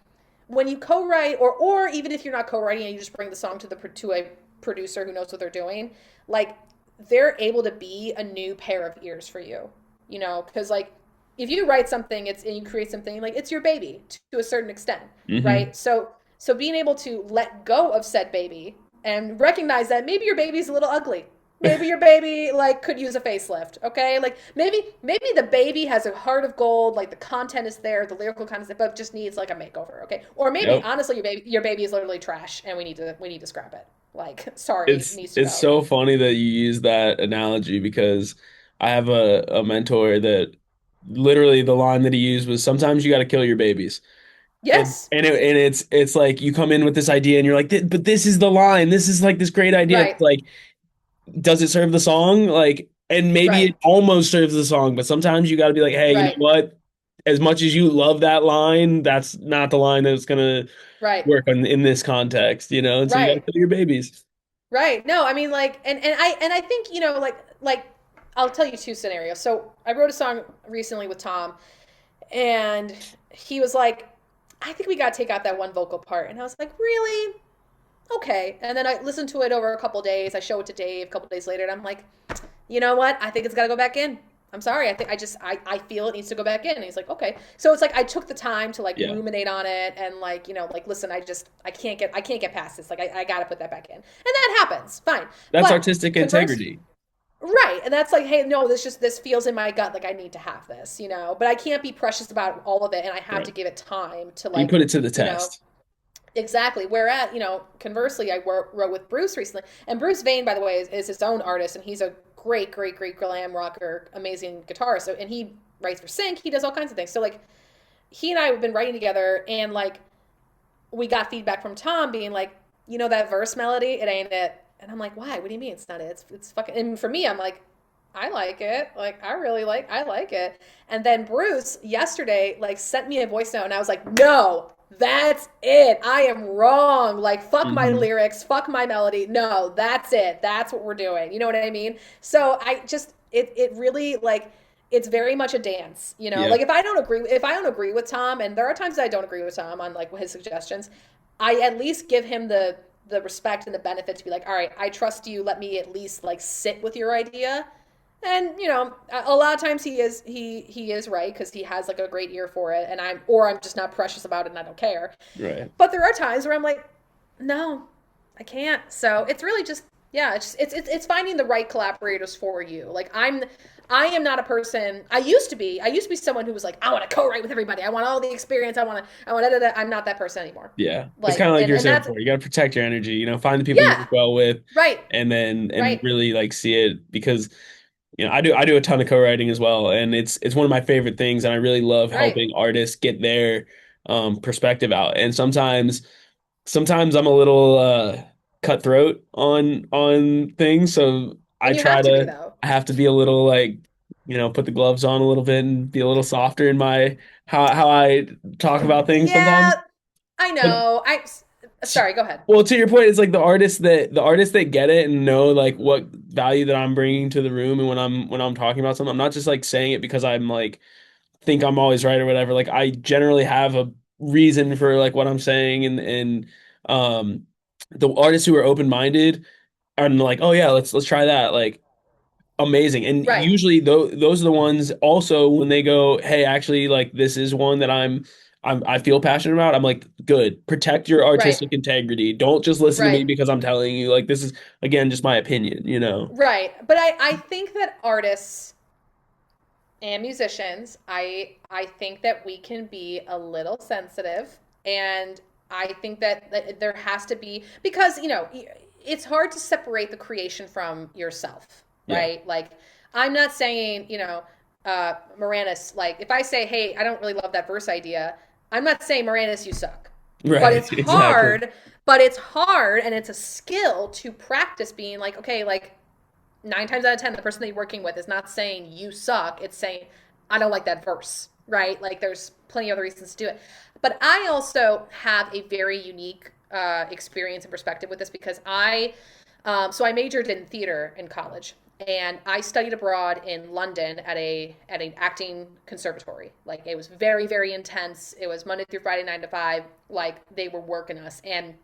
when you co-write, or even if you're not co-writing and you just bring the song to a producer who knows what they're doing, like they're able to be a new pair of ears for you, because like if you write something, and you create something, like it's your baby to a certain extent, Hmm. right? So being able to let go of said baby and recognize that maybe your baby's a little ugly. Maybe your baby like could use a facelift, okay? Like maybe the baby has a heart of gold, like the content is there, the lyrical content is there, but just needs like a makeover, okay? Or maybe Yep. honestly your baby is literally trash and we need to scrap it. Like sorry, it It's needs to it's go. so funny that you use that analogy because I have a mentor that literally the line that he used was sometimes you got to kill your babies. And Yes. it's like you come in with this idea and you're like, but this is the line. This is like this great idea. It's Right. like, does it serve the song? Like, and maybe Right. it almost serves the song, but sometimes you got to be like, hey, you know Right. what? As much as you love that line, that's not the line that's gonna Right. work in this context, And so you got to Right. kill your babies. Right. No, I mean like and I think, like I'll tell you two scenarios. So I wrote a song recently with Tom and he was like, I think we got to take out that one vocal part. And I was like, really? Okay. And then I listened to it over a couple days. I show it to Dave a couple days later and I'm like, you know what? I think it's got to go back in. I'm sorry. I think I feel it needs to go back in. And he's like, okay. So it's like I took the time to like Yeah, ruminate on it and like, like listen, I can't get past this. Like I got to put that back in. And that happens. Fine. that's But artistic converse integrity. right. And that's like, hey, no, this feels in my gut like I need to have this, But I can't be precious about all of it and I have Right. to give it time to You like, put it to the you know, test. exactly. Whereas, conversely, I wrote with Bruce recently, and Bruce Vane, by the way, is his own artist, and he's a great, great, great glam rocker, amazing guitarist. So, and he writes for Sync. He does all kinds of things. So, like, he and I have been writing together, and like, we got feedback from Tom being like, that verse melody, it ain't it. And I'm like, why? What do you mean it's not it? It's fucking. And for me, I'm like, I like it. Like, I like it. And then Bruce yesterday, like, sent me a voice note, and I was like, no, that's it. I am wrong. Like, fuck my Hmm. lyrics, fuck my melody. No, that's it. That's what we're doing. You know what I mean? So I just, it really, like, it's very much a dance, Yeah. like if I don't agree with Tom, and there are times that I don't agree with Tom on like his suggestions, I at least give him the respect and the benefit to be like, all right, I trust you, let me at least like sit with your idea. And a lot of times he is right because he has like a great ear for it, and I'm just not precious about it and I don't care. Right. But there are times where I'm like, no, I can't. So it's really just, yeah, it's finding the right collaborators for you. Like I am not a person. I used to be someone who was like, I want to co-write with everybody. I want all the experience. I want to. I'm not that person anymore. Yeah. It's kind Like of like you were and saying that's before. You got to protect your energy, find the people you yeah, work well with right, and right, really like see it because I do a ton of co-writing as well and it's one of my favorite things and I really love right. helping artists get their perspective out. And sometimes I'm a little cutthroat on things, so I And you try have to be to though. I have to be a little like put the gloves on a little bit and be a little softer in my how I talk about things sometimes. Yeah, I But know. Sorry. Go ahead. well, to your point, it's like the artists that get it and know like what value that I'm bringing to the room, and when I'm talking about something, I'm not just like saying it because I'm like think I'm always right or whatever. Like I generally have a reason for like what I'm saying, and um, the artists who are open minded and like, oh yeah, let's try that. Like amazing. And Right, usually those are the ones also when they go, hey, actually, like this is one that I feel passionate about. I'm like, good. Protect your right, artistic integrity. Don't just listen to me right, because I'm telling you. Like this is again just my opinion. right. But I think that artists and musicians, I think that we can be a little sensitive, and I think that there has to be, because it's hard to separate the creation from yourself, Yeah. right? Like, I'm not saying, Moranis, like, if I say, hey, I don't really love that verse idea, I'm not saying, Moranis, you suck. But Right. it's Exactly. hard, but it's hard, and it's a skill to practice being like, okay, like, 9 times out of 10, the person that you're working with is not saying you suck. It's saying, I don't like that verse, right? Like, there's plenty of other reasons to do it. But I also have a very unique experience and perspective with this, because so I majored in theater in college, and I studied abroad in London at an acting conservatory. Like, it was very, very intense. It was Monday through Friday, 9 to 5. Like, they were working us. And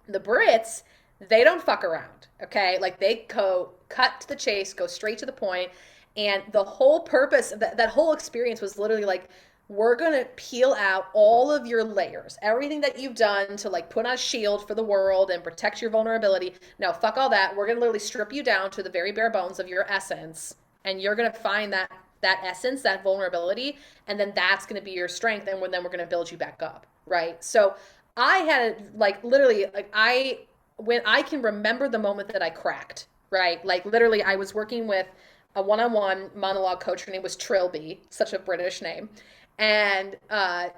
the Brits, they don't fuck around. Okay, like, they go cut to the chase, go straight to the point. And the whole purpose of that whole experience was literally like, we're gonna peel out all of your layers, everything that you've done to like put on a shield for the world and protect your vulnerability. No, fuck all that. We're gonna literally strip you down to the very bare bones of your essence, and you're gonna find that essence, that vulnerability, and then that's gonna be your strength, and then we're gonna build you back up, right? So I had, like, literally, like, when I can remember the moment that I cracked, right? Like, literally, I was working with a one-on-one monologue coach. Her name was Trilby, such a British name. And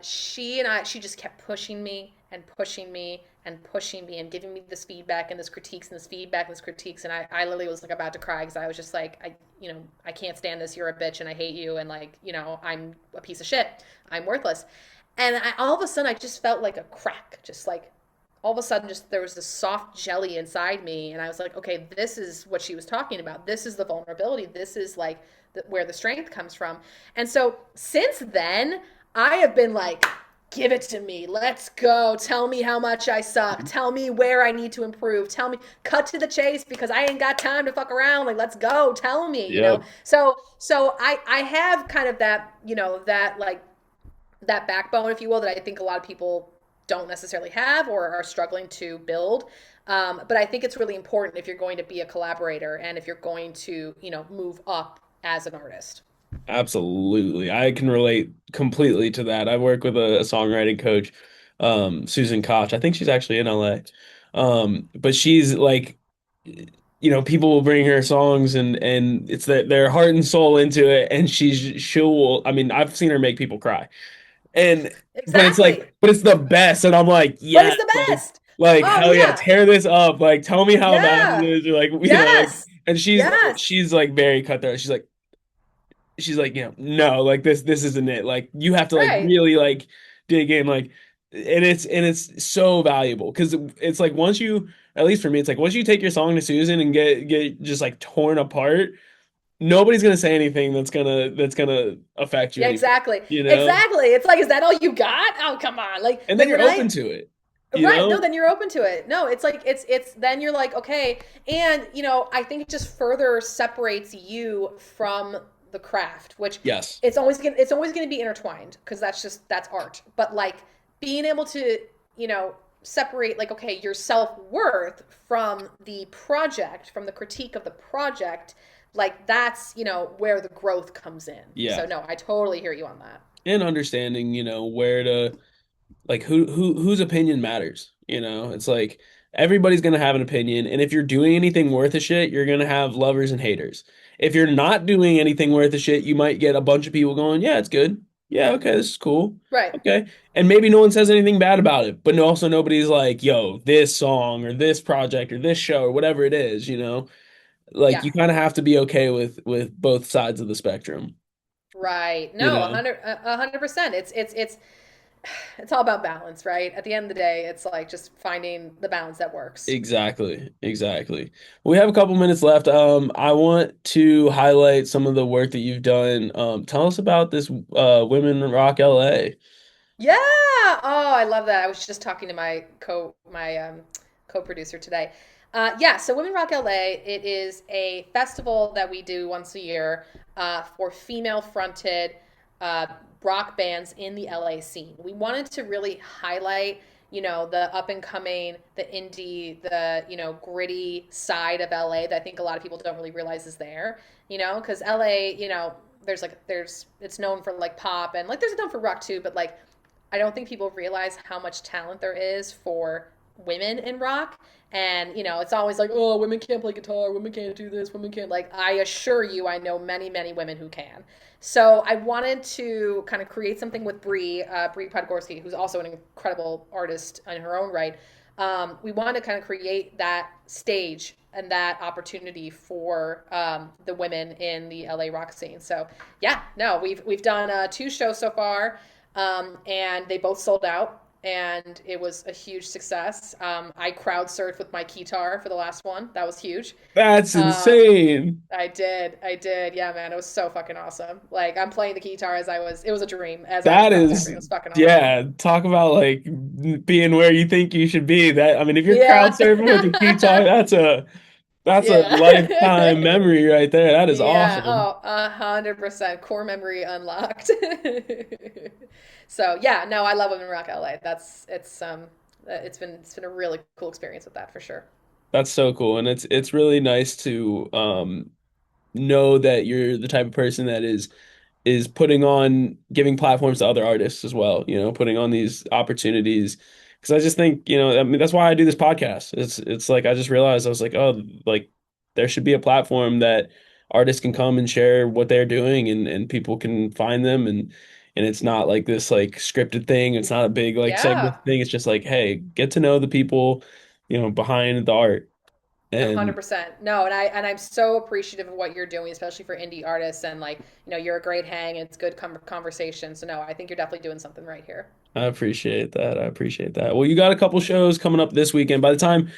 she just kept pushing me and pushing me and pushing me and giving me this feedback and this critiques and this feedback and this critiques. And I literally was like about to cry, because I was just like, I can't stand this. You're a bitch and I hate you. And, like, I'm a piece of shit. I'm worthless. And all of a sudden, I just felt like a crack, just like, all of a sudden, just there was this soft jelly inside me, and I was like, okay, this is what she was talking about. This is the vulnerability. This is like where the strength comes from. And so since then, I have been like, give it to me. Let's go. Tell me how much I suck. Tell me where I need to improve. Tell me, cut to the chase, because I ain't got time to fuck around. Like, let's go. Tell me. Yep. So I have kind of that, that, like, that backbone, if you will, that I think a lot of people don't necessarily have or are struggling to build. But I think it's really important if you're going to be a collaborator and if you're going to, move up as an artist. Absolutely. I can relate completely to that. I work with a songwriting coach, Susan Koch. I think she's actually in LA. But she's like, people will bring her songs and it's their heart and soul into it. And she'll, I mean, I've seen her make people cry. And but it's like, Exactly. but it's the best. And I'm like, But yes, it's the best. like Oh, hell yeah, yeah. tear this up. Like tell me how bad it Yeah. is. Or like, like, Yes. and Yes. she's like very cutthroat. She's like, no, like this isn't it. Like you have to like Right. really like dig in, like, and it's so valuable because it's like once you, at least for me, it's like once you take your song to Susan and get just like torn apart, nobody's gonna say anything that's gonna affect you Yeah, anymore, exactly. you know? Exactly. It's like, is that all you got? Oh, come on. And then Like you're when open I to it, you Right. No, know? then you're open to it. No, it's like it's then you're like, okay. And I think it just further separates you from the craft, which Yes. it's always gonna be intertwined, because that's art. But, like, being able to, separate, like, okay, your self-worth from the project, from the critique of the project, like, that's, where the growth comes in. Yeah. So no, I totally hear you on that. And understanding, where to, like, whose opinion matters, it's like everybody's gonna have an opinion, and if you're doing anything worth a shit, you're gonna have lovers and haters. If you're not doing anything worth a shit, you might get a bunch of people going, yeah, it's good, yeah, okay, this is cool, Right. okay, and maybe no one says anything bad about it, but also nobody's like, yo, this song or this project or this show or whatever it is, like Yeah. you kind of have to be okay with both sides of the spectrum, Right. you No, know 100%. It's all about balance, right? At the end of the day, it's like just finding the balance that works. Exactly, exactly. We have a couple minutes left. I want to highlight some of the work that you've done. Tell us about this Women Rock LA. Yeah. Oh, I love that. I was just talking to my co-producer today. Yeah, so Women Rock LA, it is a festival that we do once a year for female-fronted uh, rock bands in the LA scene. We wanted to really highlight, the up and coming, the indie, the, gritty side of LA that I think a lot of people don't really realize is there, because LA, there's it's known for like pop and like there's known for rock too, but like I don't think people realize how much talent there is for women in rock. And, it's always like, oh, women can't play guitar, women can't do this, women can't. Like, I assure you, I know many, many women who can. So I wanted to kind of create something with Bree Podgorski, who's also an incredible artist in her own right. We wanted to kind of create that stage and that opportunity for the women in the LA rock scene. So yeah, no, we've done two shows so far, and they both sold out, and it was a huge success. I crowd surfed with my guitar for the last one. That was huge. That's Um, insane. I did. Yeah, man, it was so fucking awesome. Like I'm playing the guitar it was a dream as I was That crowd is, surfing. It was fucking awesome. yeah, talk about like being where you think you should be. That, I mean, if you're crowd Yeah. surfing with your guitar, that's a lifetime Yeah. memory right there. That is Yeah. awesome. Oh, 100% core memory unlocked. So yeah, no, I love Women Rock LA. It's been a really cool experience with that for sure. That's so cool. And it's really nice to know that you're the type of person that is putting on giving platforms to other artists as well, putting on these opportunities. Because I just think, I mean, that's why I do this podcast. It's like I just realized I was like, oh, like there should be a platform that artists can come and share what they're doing and people can find them and it's not like this like scripted thing. It's not a big like segment Yeah. thing. It's just like, hey, get to know the people, behind the art. A And hundred percent. No, and I'm so appreciative of what you're doing, especially for indie artists. And like, you're a great hang. It's good conversation. So no, I think you're definitely doing something right here. I appreciate that. I appreciate that. Well, you got a couple shows coming up this weekend. By the time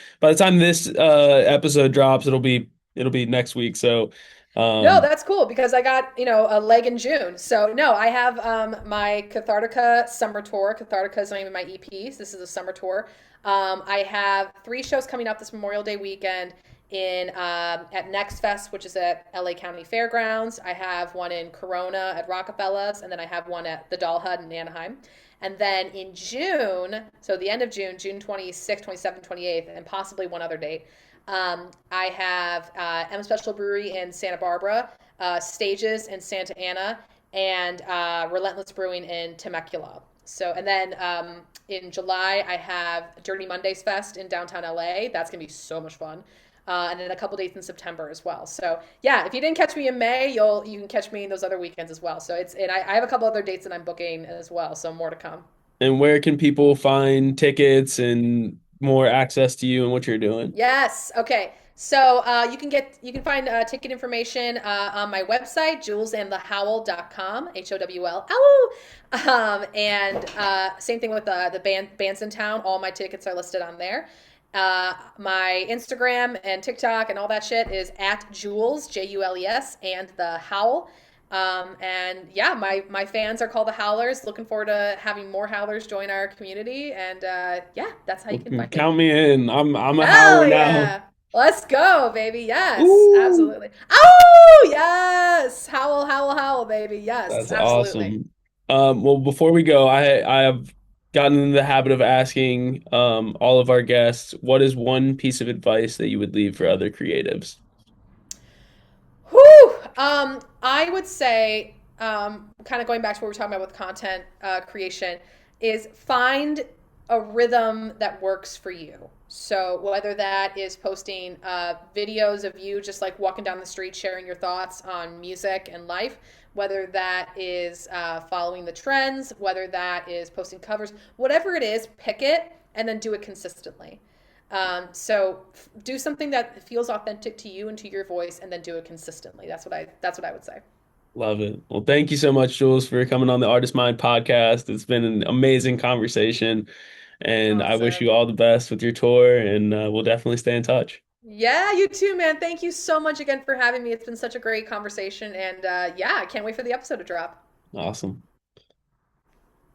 this episode drops, it'll be next week. So, No, um, that's cool because I got, a leg in June. So no, I have my Cathartica summer tour. Cathartica is the name of my EP. So this is a summer tour. I have three shows coming up this Memorial Day weekend in at Next Fest, which is at LA County Fairgrounds. I have one in Corona at Rockefeller's, and then I have one at the Doll Hut in Anaheim. And then in June, so the end of June, June 26th, 27th, 28th, and possibly one other date, I have M Special Brewery in Santa Barbara, Stages in Santa Ana, and Relentless Brewing in Temecula. So, and then in July, I have Dirty Mondays Fest in downtown LA. That's going to be so much fun. And then a couple dates in September as well. So yeah, if you didn't catch me in May, you can catch me in those other weekends as well. So I have a couple other dates that I'm booking as well. So more to come. and where can people find tickets and more access to you and what you're doing? Yes. Okay. So you can find ticket information on my website, julesandthehowl.com, HOWL. Ow! And same thing with the bands in town. All my tickets are listed on there. My Instagram and TikTok and all that shit is at Jules, Jules, and the Howl. And yeah, my fans are called the Howlers. Looking forward to having more Howlers join our community. And yeah, that's how you can find me. Count me in. I'm a howler Hell now. yeah. Let's go, baby. Yes, Ooh, absolutely. Oh, yes. Howl, howl, howl, baby. Yes, that's absolutely. awesome. Well, before we go, I have gotten in the habit of asking all of our guests, what is one piece of advice that you would leave for other creatives? Whew. I would say, kind of going back to what we were talking about with content creation, is find a rhythm that works for you. So whether that is posting videos of you just like walking down the street, sharing your thoughts on music and life, whether that is following the trends, whether that is posting covers, whatever it is, pick it and then do it consistently. So do something that feels authentic to you and to your voice, and then do it consistently. That's what I would say. Love it. Well, thank you so much, Jules, for coming on the Artist Mind podcast. It's been an amazing conversation, and I wish you Awesome. all the best with your tour, and we'll definitely stay in touch. Yeah, you too, man. Thank you so much again for having me. It's been such a great conversation, and yeah, I can't wait for the episode to drop. Awesome.